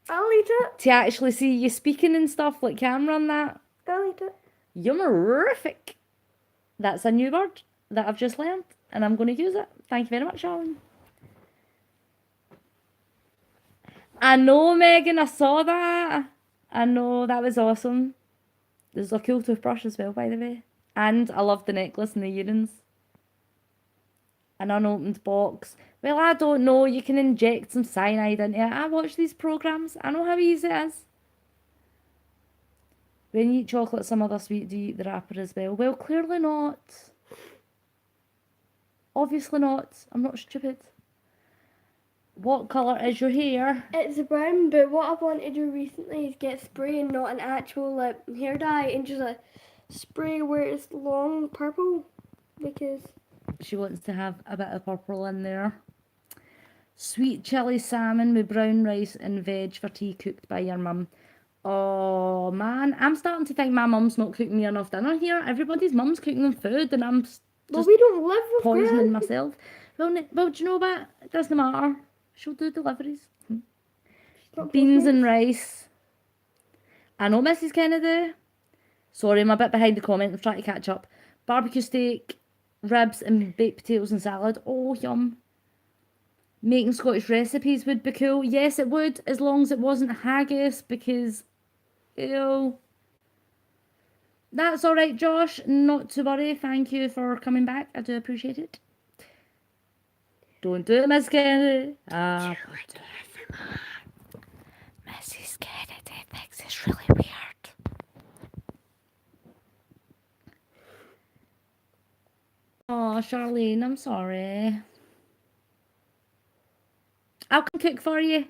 I'll eat it. To actually see you speaking and stuff, like camera and that. I'll eat it. Yummerific. That's a new word that I've just learned. And I'm going to use it. Thank you very much, Alan. I know, Megan, I saw that. I know, that was awesome. There's a cool toothbrush as well, by the way. And I love the necklace and the earrings. An unopened box. Well, I don't know. You can inject some cyanide into it. I watch these programs. I know how easy it is. When you eat chocolate, some other sweet, do you eat the wrapper as well? Well, clearly not. Obviously not. I'm not stupid. What colour is your hair? It's brown, but what I want to do recently is get spray and not an actual like hair dye, and just a spray where it's long purple, because She wants to have a bit of purple in there. Sweet chilli salmon with brown rice and veg for tea cooked by your mum. Oh man, I'm starting to think my mum's not cooking me enough dinner here. Everybody's mum's cooking them food and I'm well, just we don't live with poisoning Gran. myself. Well, do you know what? It doesn't matter. She'll do deliveries. Not Beans Postmates. and rice. I know, Mrs. Kennedy. Sorry, I'm a bit behind the comment. I'm trying to catch up. Barbecue steak, ribs and baked potatoes and salad. Oh, yum. Making Scottish recipes would be cool. Yes, it would, as long as it wasn't haggis, because, ew. That's all right, Josh. Not to worry. Thank you for coming back. I do appreciate it. Don't do it, Miss Kennedy. Mrs. Kennedy thinks it's really weird. Oh, Charlene, I'm sorry. I can cook for you.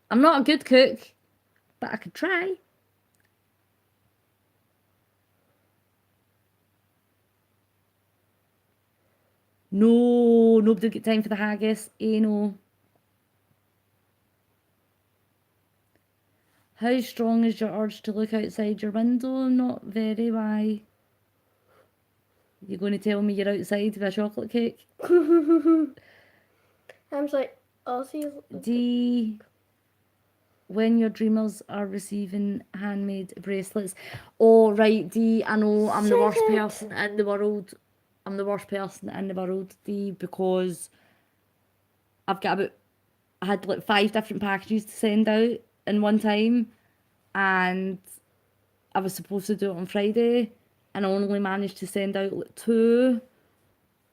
I'm not a good cook, but I could try. No, nobody get time for the haggis. No. How strong is your urge to look outside your window? Not very. Why? You going to tell me you're outside with a chocolate cake? I'm just like, I'll see. D. When your dreamers are receiving handmade bracelets. Oh, right, D. I know I'm the worst Shut it. person in the world. I'm the worst person in the world, D, because I've got about, I had like 5 different packages to send out in one time, and I was supposed to do it on Friday, and I only managed to send out like 2.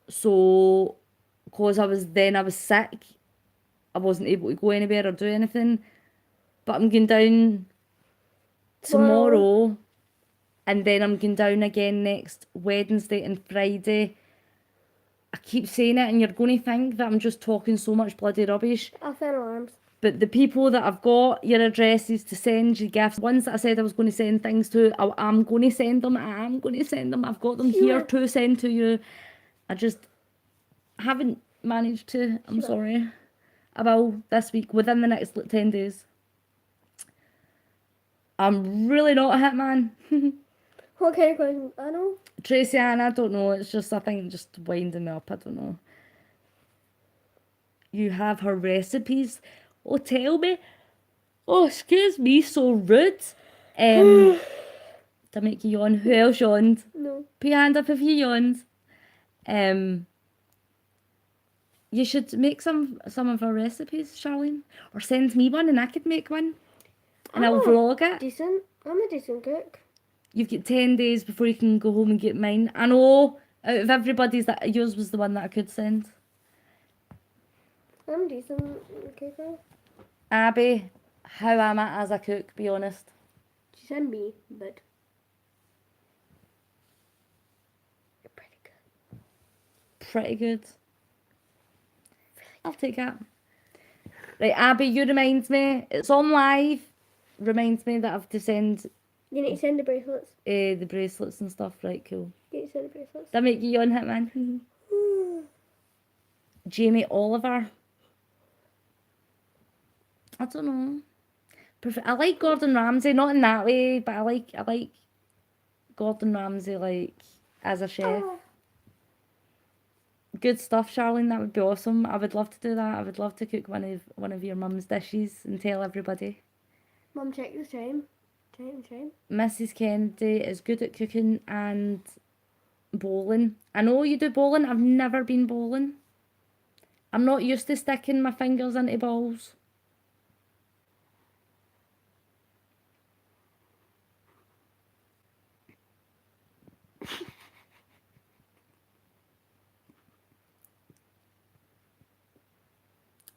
So, because I was sick, I wasn't able to go anywhere or do anything. But I'm going down tomorrow, and then I'm going down again next Wednesday and Friday. I keep saying it, and you're going to think that I'm just talking so much bloody rubbish. I'll send alarms. But the people that I've got your addresses to send you gifts, ones that I said I was going to send things to, I'm going to send them. I am going to send them. I've got them here to send to you. I just haven't managed to. I'm sorry. I will this week, within the next 10 days. I'm really not a hitman. What kind of question? I know. Tracy Ann, I don't know. It's just, I think, just winding me up. I don't know. You have her recipes. Oh, tell me. Oh, excuse me, so rude. To make you yawn. Who else yawned? No. Put your hand up if you yawned. You should make some of her recipes, Charlene. Or send me one and I could make one. And I'll vlog it. Decent. I'm a decent cook. You've got 10 days before you can go home and get mine. I know, out of everybody's, that yours was the one that I could send. I'm decent cooker. Abby, how am I as a cook, be honest? She said me, but you're pretty good. Pretty good. I'll take that. Right, Abby, you remind me, it's on live, reminds me that I have to send You need to send the bracelets. the bracelets and stuff. Right, cool. You need to send the bracelets. That make you yawn, Hitman? Jamie Oliver. I don't know. I like Gordon Ramsay, not in that way, but I like Gordon Ramsay, like, as a chef. Good stuff, Charlene. That would be awesome. I would love to do that. I would love to cook one of your mum's dishes and tell everybody. Mum, check the time. Time. Mrs. Kennedy is good at cooking and bowling. I know you do bowling. I've never been bowling. I'm not used to sticking my fingers into balls.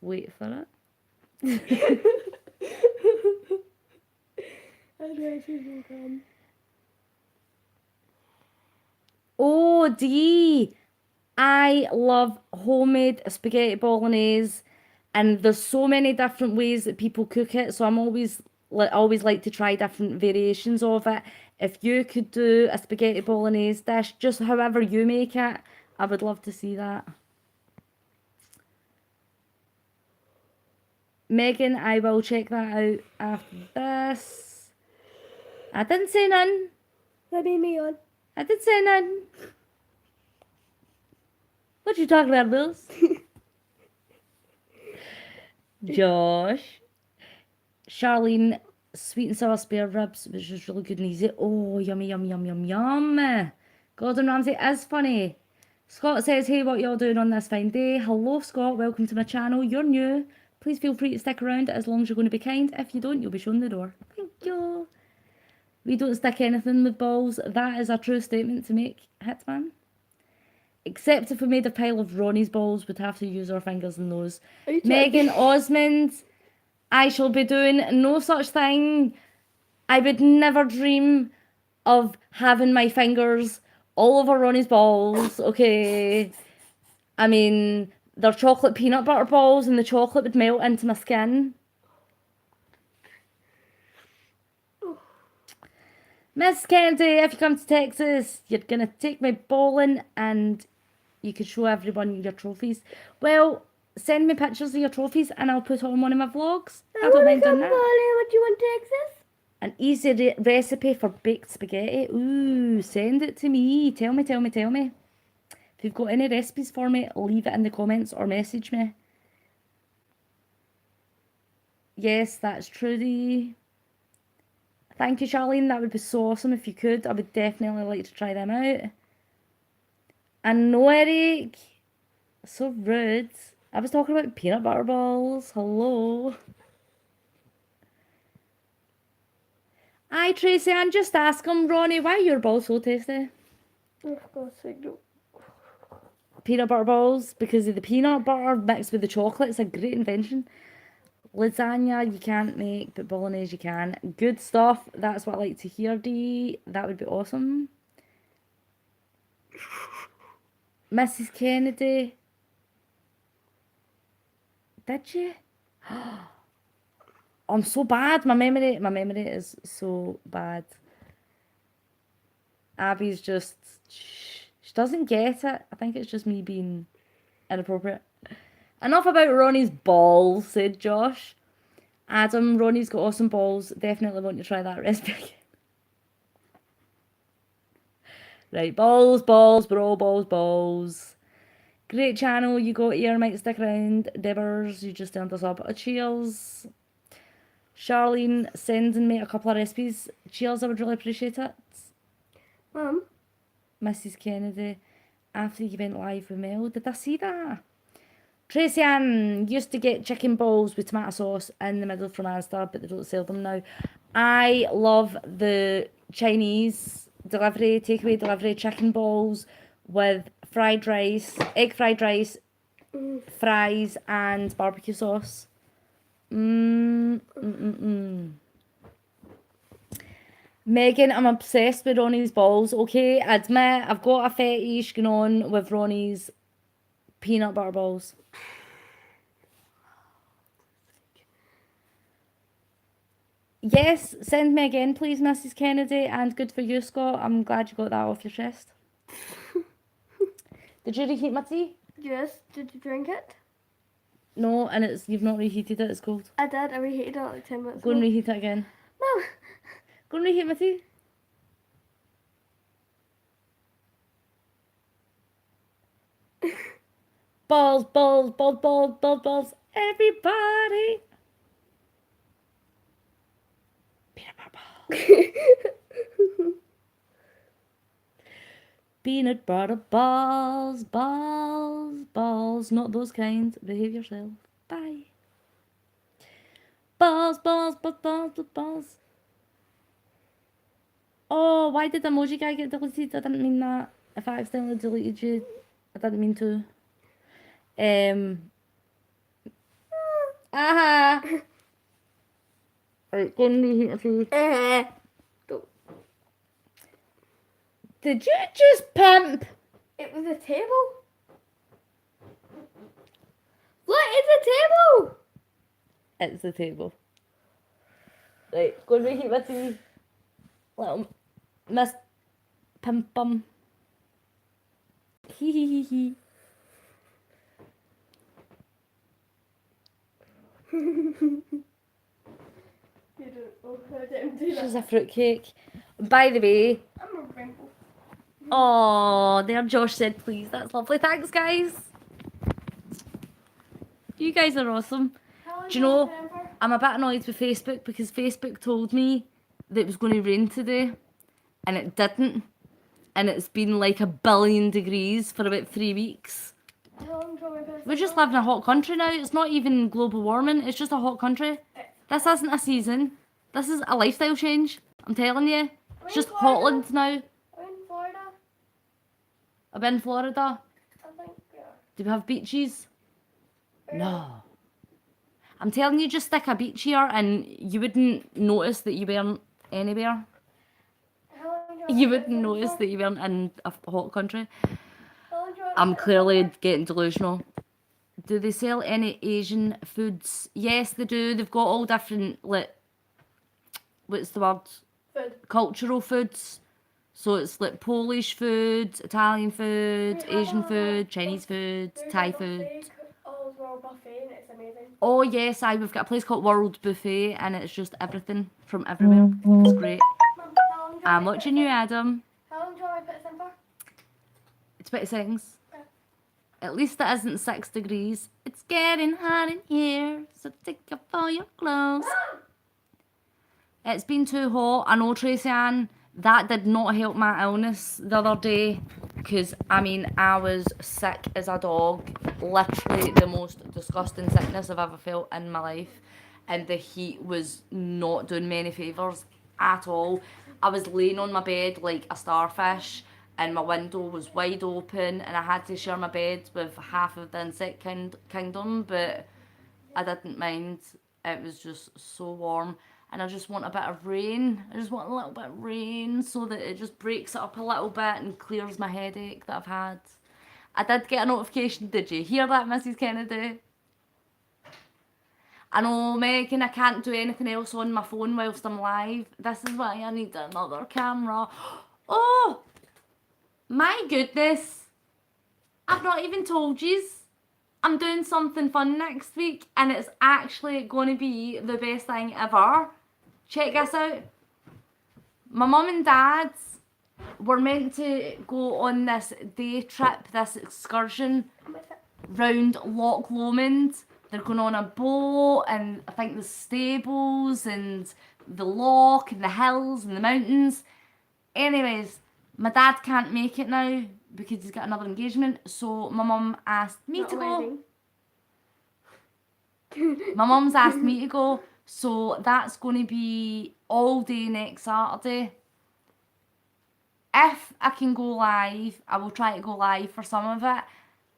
wait for it. Oh, Dee! I love homemade spaghetti bolognese, and there's so many different ways that people cook it. So I'm always like to try different variations of it. If you could do a spaghetti bolognese dish, just however you make it, I would love to see that. Megan, I will check that out after this. I didn't say none. That made me on. I didn't say none. What you talking about, Bills? Josh. Charlene, sweet and sour spare ribs, which is really good and easy. Oh, yummy, yum, yum, yum, yum. Gordon Ramsay is funny. Scott says, hey, what y'all doing on this fine day? Hello, Scott. Welcome to my channel. You're new. Please feel free to stick around as long as you're going to be kind. If you don't, you'll be shown the door. Thank you. We don't stick anything with balls. That is a true statement to make, Hitman. Except if we made a pile of Ronnie's balls, we'd have to use our fingers in those. Megan Osmond, I shall be doing no such thing. I would never dream of having my fingers all over Ronnie's balls, okay? I mean, they're chocolate peanut butter balls and the chocolate would melt into my skin. Miss Kennedy, if you come to Texas, you're going to take me bowling and you could show everyone your trophies. Well, send me pictures of your trophies and I'll put it on one of my vlogs. I don't mind doing that. What do you want, Texas? An easy recipe for baked spaghetti. Ooh, send it to me. Tell me. If you've got any recipes for me, leave it in the comments or message me. Yes, that's true. Thank you, Charlene. That would be so awesome if you could. I would definitely like to try them out. And no, Eric. So rude. I was talking about peanut butter balls. Hello. Aye, Tracy, and just ask him, Ronnie, why are your balls so tasty? Of course I do. Peanut butter balls, because of the peanut butter mixed with the chocolate. It's a great invention. Lasagna you can't make, but bolognese you can. Good stuff. That's what I like to hear, Dee. That would be awesome. Mrs. Kennedy. Did you? I'm so bad. My memory is so bad. Abby's just, she doesn't get it. I think it's just me being inappropriate. Enough about Ronnie's balls, said Josh. Adam, Ronnie's got awesome balls. Definitely want to try that recipe again. Right, balls, bro, balls. Great channel you got here. Might stick around. Debz, you just turned us up. Cheers. Charlene sending me a couple of recipes. Cheers, I would really appreciate it. Mum? Mrs. Kennedy, after you went live with Mel, did I see that? Tracy Ann used to get chicken balls with tomato sauce in the middle from Asda, but they don't sell them now. I love the Chinese takeaway delivery chicken balls with fried rice, egg fried rice, fries and barbecue sauce. Megan, I'm obsessed with Ronnie's balls. Okay, I admit I've got a fetish going on with Ronnie's peanut butter balls. Yes, send me again, please, Mrs. Kennedy. And good for you, Scott. I'm glad you got that off your chest. Did you reheat my tea? Yes. Did you drink it? No, and you've not reheated it. It's cold. I did. I reheated it like 10 minutes Go ago. and reheat it again. Mum! Go and reheat my tea. Balls, everybody. Peanut butter balls. Peanut butter balls, not those kind. Behave yourself. Bye. Balls. Oh, why did the emoji guy get deleted? I didn't mean that. If I accidentally deleted you, I didn't mean to. Aha. Right, go and reheat it, please. Did you just pimp? It was a table. What is a table? It's the table. Right, go and reheat my tea. Little Miss Pimp Bum. Hee hee hee hee. You don't know how to do She's that. a fruitcake. By the way, I'm a wrinkle. oh, there Josh said please. That's lovely. Thanks, guys. You guys are awesome. Do you know, I'm a bit annoyed with Facebook because Facebook told me that it was going to rain today and it didn't. And it's been like 1,000,000,000 degrees for about 3 weeks. We just live in a hot country now. It's not even global warming. It's just a hot country. This isn't a season. This is a lifestyle change. I'm telling you. It's just Hotland now. We're in Florida. I'm in Florida. I think we are. Do we have beaches? No. I'm telling you, just stick a beach here and you wouldn't notice that you weren't anywhere. How long do You want wouldn't this notice for? that you weren't in a hot country. How long do you want I'm this clearly for? getting delusional. Do they sell any Asian foods? Yes, they do. They've got all different, like, what's the word? Food. Cultural foods. So it's like Polish food, Italian food, We have Asian a food, Chinese food, There's Thai a food. buffet, Old World Buffet, and it's amazing. Oh yes, we've got a place called World Buffet and it's just everything from everywhere. It's great. Mum, how long do you I'm want me to watching put you, this in? Adam. How long do you want me to put this in for? 20 seconds. Okay. At least it isn't 6 degrees. It's getting hot in here, so take off all your clothes. It's been too hot. I know, Tracy Ann, that did not help my illness the other day. Because, I mean, I was sick as a dog. Literally the most disgusting sickness I've ever felt in my life. And the heat was not doing me any favours at all. I was laying on my bed like a starfish. And my window was wide open. And I had to share my bed with half of the insect kingdom. But I didn't mind. It was just so warm. And I just want a bit of rain. I just want a little bit of rain so that it just breaks it up a little bit and clears my headache that I've had. I did get a notification, did you hear that, Mrs. Kennedy? I know, Megan, I can't do anything else on my phone whilst I'm live. This is why I need another camera. Oh, my goodness. I've not even told yous. I'm doing something fun next week and it's actually going to be the best thing ever. Check this out. My mum and dad were meant to go on this day trip, this excursion round Loch Lomond. They're going on a boat and I think the stables and the loch and the hills and the mountains. Anyways, my dad can't make it now because he's got another engagement. So my mum asked me to go. My mum's asked me to go. So that's going to be all day next Saturday. If I can go live, I will try to go live for some of it.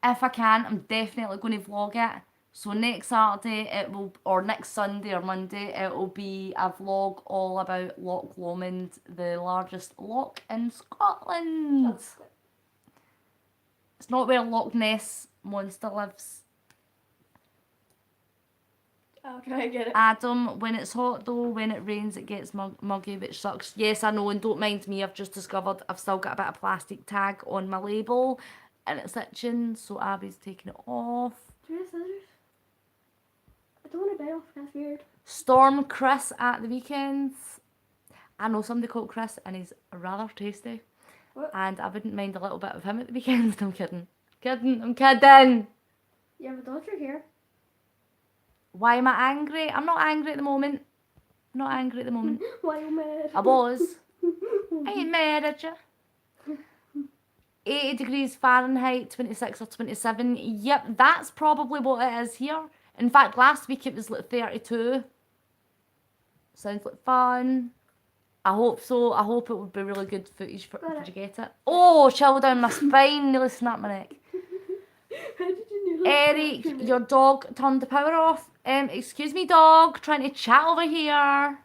If I can, I'm definitely going to vlog it. So next Saturday it will, or next Sunday or Monday, it will be a vlog all about Loch Lomond, the largest loch in Scotland. It's not where Loch Ness Monster lives. I'll try to get it. Adam, when it's hot though, when it rains it gets muggy, which sucks. Yes, I know, and don't mind me, I've just discovered I've still got a bit of plastic tag on my label and it's itching, so Abby's taking it off. Do you have scissors? I don't want to bite off, that's weird. Storm Chris at the weekends. I know somebody called Chris and he's rather tasty. What? And I wouldn't mind a little bit of him at the weekends. I'm kidding. I'm kidding. You have a daughter here. Why am I angry? I'm not angry at the moment. I'm not angry at the moment. Why are you mad? I was. I ain't mad at you. 80 degrees Fahrenheit, 26 or 27. Yep, that's probably what it is here. In fact, last week it was like 32. Sounds like fun. I hope so. I hope it would be really good footage for did you get it? Oh, chill down my spine, nearly snapped my neck. How did you know that? Eric, your dog turned the power off. Excuse me, dog. Trying to chat over here.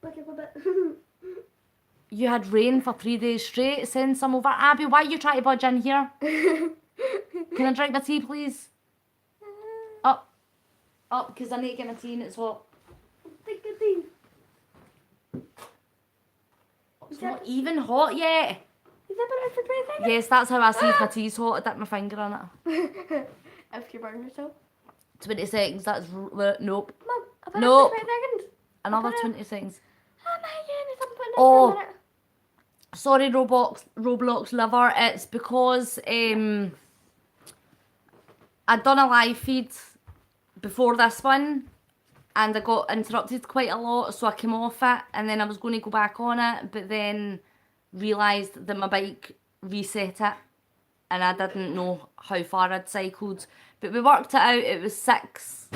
Okay, a bit. You had rain for 3 days straight. Send some over. Abby, why are you trying to budge in here? Can I drink my tea, please? Up. Up, because I need to get my tea and it's hot. Take the tea. It's not even hot yet. Is that better for 20 seconds? Yes, that's how I see if my tea's hot. I dip my finger in it. If you burn yourself. 20 seconds, that's... nope. Mom, I put Nope. it for 20 seconds. Another put it- 20 seconds. Oh my goodness, I'm putting it Oh. for a minute. Sorry, Roblox lover. It's because I'd done a live feed before this one and I got interrupted quite a lot, so I came off it and then I was going to go back on it, but then realised that my bike reset it and I didn't know how far I'd cycled. But we worked it out, it was 6.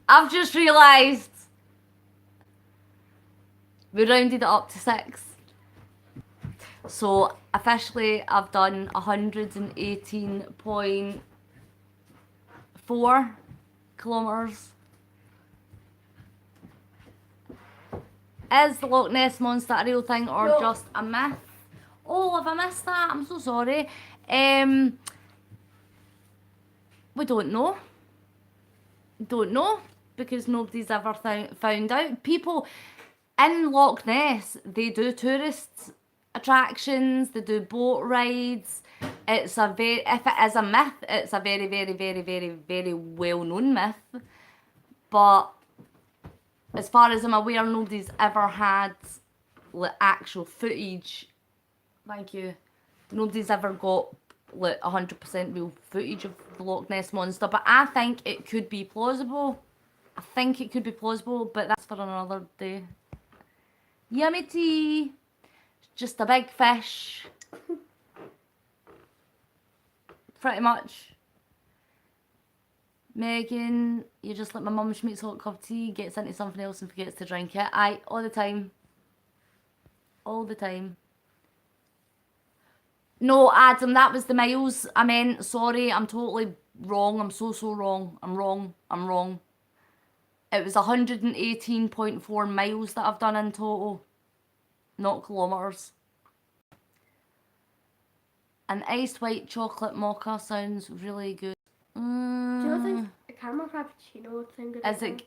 I've just realised we rounded it up to 6. So officially I've done 118.4 kilometres. Is the Loch Ness Monster a real thing or No. just a myth? Oh, have I missed that? I'm so sorry. We don't know. Don't know because nobody's ever found out. People in Loch Ness, they do tourist attractions, they do boat rides. It's a very, if it is a myth, it's a very, very, very, very, very well-known myth. But as far as I'm aware, nobody's ever had like actual footage. Thank you. Nobody's ever got like 100% real footage of the Loch Ness Monster. But I think it could be plausible. I think it could be plausible, but that's for another day. Yummy tea. Just a big fish. Pretty much. Megan, you just like my mum, she makes a hot cup of tea, gets into something else and forgets to drink it. Aye, all the time. All the time. No, Adam, that was the miles I meant. Sorry, I'm totally wrong. I'm so wrong. I'm wrong. It was 118.4 miles that I've done in total. Not kilometres. An iced white chocolate mocha sounds really good. Do you think a caramel frappuccino would sound good?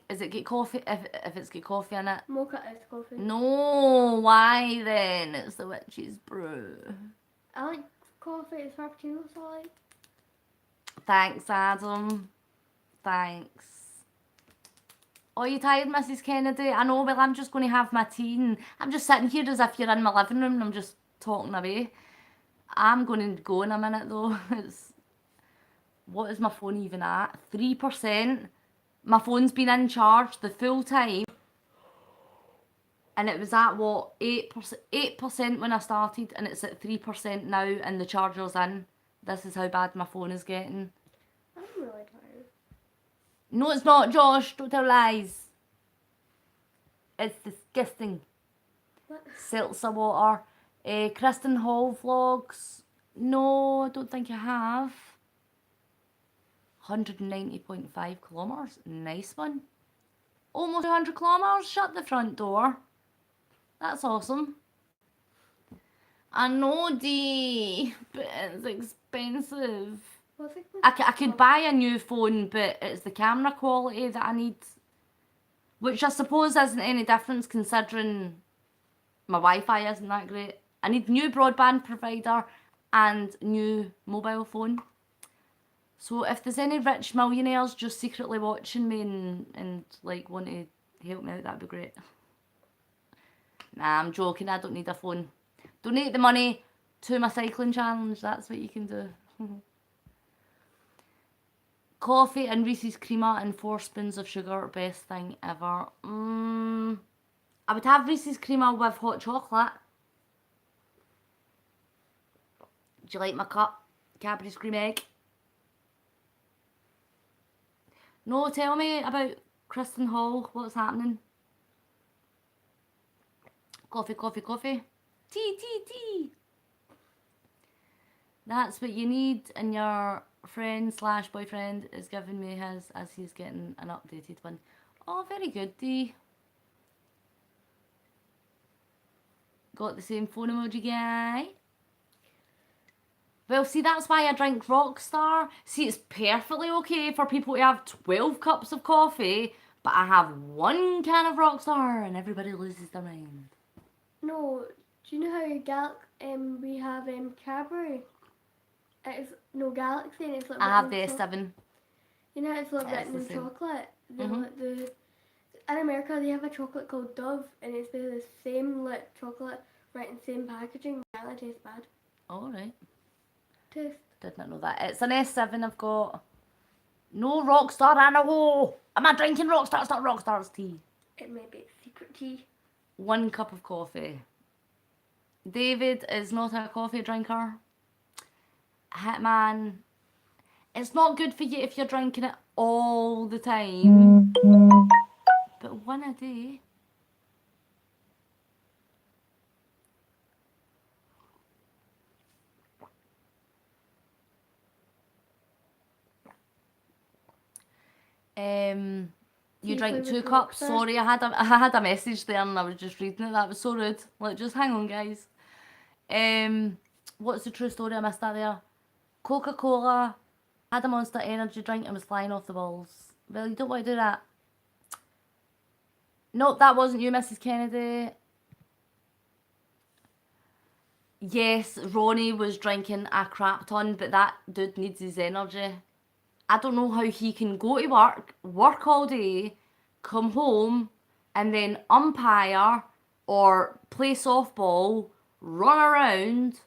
Is it get coffee? If it's got coffee in it? Mocha is coffee. No, why then? It's the witch's brew. I like coffee, it's frappuccino, so I like. Thanks, Adam. Thanks. Oh, you tired, Mrs. Kennedy? I know, well, I'm just going to have my tea and I'm just sitting here as if you're in my living room and I'm just talking away. I'm going to go in a minute though. What is my phone even at? 3%. My phone's been in charge the full time. And it was at what? 8% when I started and it's at 3% now and the charger's in. This is how bad my phone is getting. I'm really tired. No, it's not, Josh. Don't tell lies. It's disgusting. What? Seltzer water. Kristen Hall vlogs. No, I don't think I have. 190.5 kilometres. Nice one. Almost 200 kilometres. Shut the front door. That's awesome. I know, Dee, but it's expensive. What's it I could buy a new phone, but it's the camera quality that I need. Which I suppose isn't any difference considering my Wi-Fi isn't that great. I need new broadband provider and new mobile phone. So if there's any rich millionaires just secretly watching me and like want to help me out, that'd be great. Nah, I'm joking, I don't need a phone. Donate the money to my cycling challenge, that's what you can do. Coffee and Reese's Creamer and 4 spoons of sugar, best thing ever. I would have Reese's Creamer with hot chocolate. Do you like my cup? Cadbury's cream egg. No, tell me about Kristen Hall. What's happening? Coffee, coffee, coffee. Tea, tea, tea. That's what you need in your friend slash boyfriend is giving me his as he's getting an updated one. Oh, very good, Dee. Got the same phone emoji guy. Well, see, that's why I drink Rockstar. See, it's perfectly okay for people to have 12 cups of coffee, but I have 1 can of Rockstar and everybody loses their mind. No, do you know how we have Cadbury? It's no Galaxy, and it's like I have written the in S7. You know, it's like It's written the in same. chocolate. Mhm. In America, they have a chocolate called Dove, and it's basically the same like chocolate, right in same packaging. But it tastes bad. Alright. Taste. Did not know that. It's an S7 I've got. No Rockstar, I know. Am I drinking Rockstar? It's not Rockstar's tea. It may be secret tea. 1 cup of coffee. David is not a coffee drinker. Hitman, it's not good for you if you're drinking it all the time. But 1 a day. You drink 2 cups. Sorry, I had a message there and I was just reading it. That was so rude. Like, just hang on, guys. What's the true story? I missed that there. Coca-Cola. Had a Monster Energy drink and was flying off the walls. Well, you don't want to do that. No, that wasn't you, Mrs. Kennedy. Yes, Ronnie was drinking a crap ton, but that dude needs his energy. I don't know how he can go to work all day, come home, and then umpire or play softball, run around,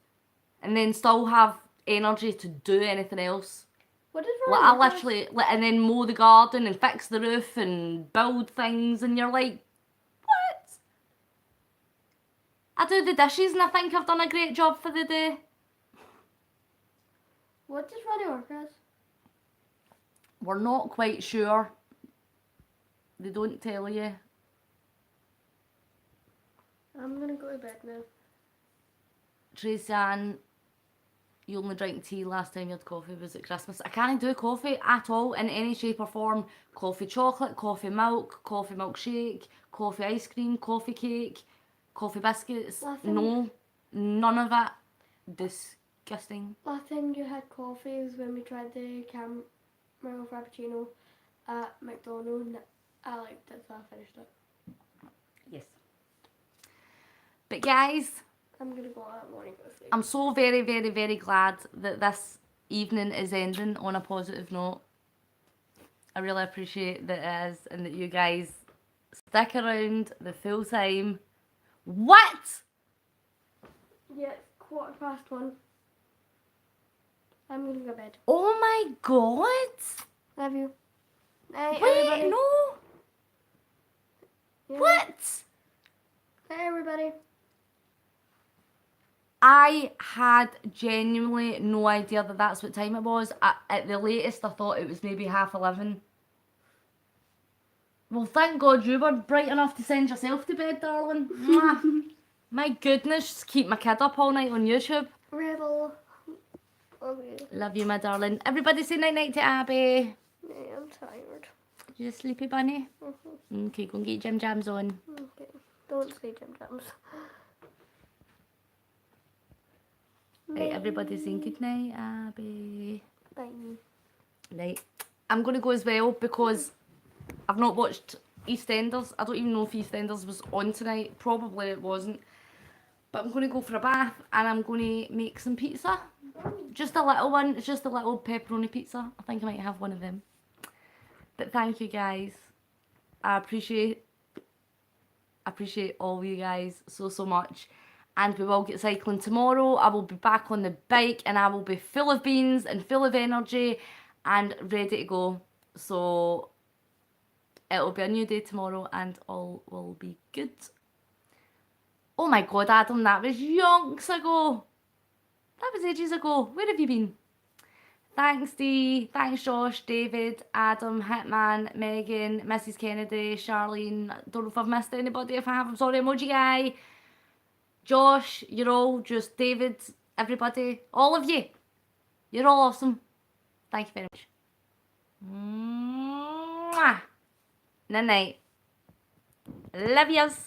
and then still have energy to do anything else. What does Like, I literally, and then mow the garden and fix the roof and build things, and you're like, what? I do the dishes and I think I've done a great job for the day. What does Ronnie work as? We're not quite sure. They don't tell you. I'm gonna go to bed now. Tracy Ann, you only drank tea last time you had coffee was at Christmas. I can't do coffee at all in any shape or form. Coffee chocolate, coffee milkshake, coffee ice cream, coffee cake, coffee biscuits. No, none of it. Disgusting. Last time you had coffee was when we tried the caramel frappuccino at McDonald's. And I liked it, so I finished it. Yes. But guys, I'm gonna go out morning go to sleep. I'm so very, very, very glad that this evening is ending on a positive note. I really appreciate that it is and that you guys stick around the full time. What? Yeah, it's 1:15. I'm gonna go to bed. Oh my god. Love you. Night, Wait, everybody. no. Yeah. What? Hey, everybody. I had genuinely no idea that that's what time it was. At the latest, I thought it was maybe 11:30. Well, thank God you were bright enough to send yourself to bed, darling. Mwah. My goodness, just keep my kid up all night on YouTube. Rebel. Okay. Love you, my darling. Everybody say night-night to Abby. Yeah, I'm tired. You a sleepy bunny? Mm-hmm. Okay, go and get your Jim Jams on. Okay. Don't say Jim Jams. Right, everybody saying good night, Abby. Bye. Right. I'm going to go as well because I've not watched EastEnders. I don't even know if EastEnders was on tonight. Probably it wasn't. But I'm going to go for a bath and I'm going to make some pizza. Just a little one. It's just a little pepperoni pizza. I think I might have one of them. But thank you guys. I appreciate all you guys so much. And we will get cycling tomorrow. I will be back on the bike and I will be full of beans and full of energy and ready to go. So it'll be a new day tomorrow and all will be good. Oh my god, Adam, that was yonks ago. That was ages ago. Where have you been? Thanks, Dee. Thanks, Josh, David, Adam, Hitman, Megan, Mrs. Kennedy, Charlene. Don't know if I've missed anybody. If I have, I'm sorry, emoji guy. Josh, you're all just David, everybody, all of you. You're all awesome. Thank you very much. Mwah. Night night. Love yous.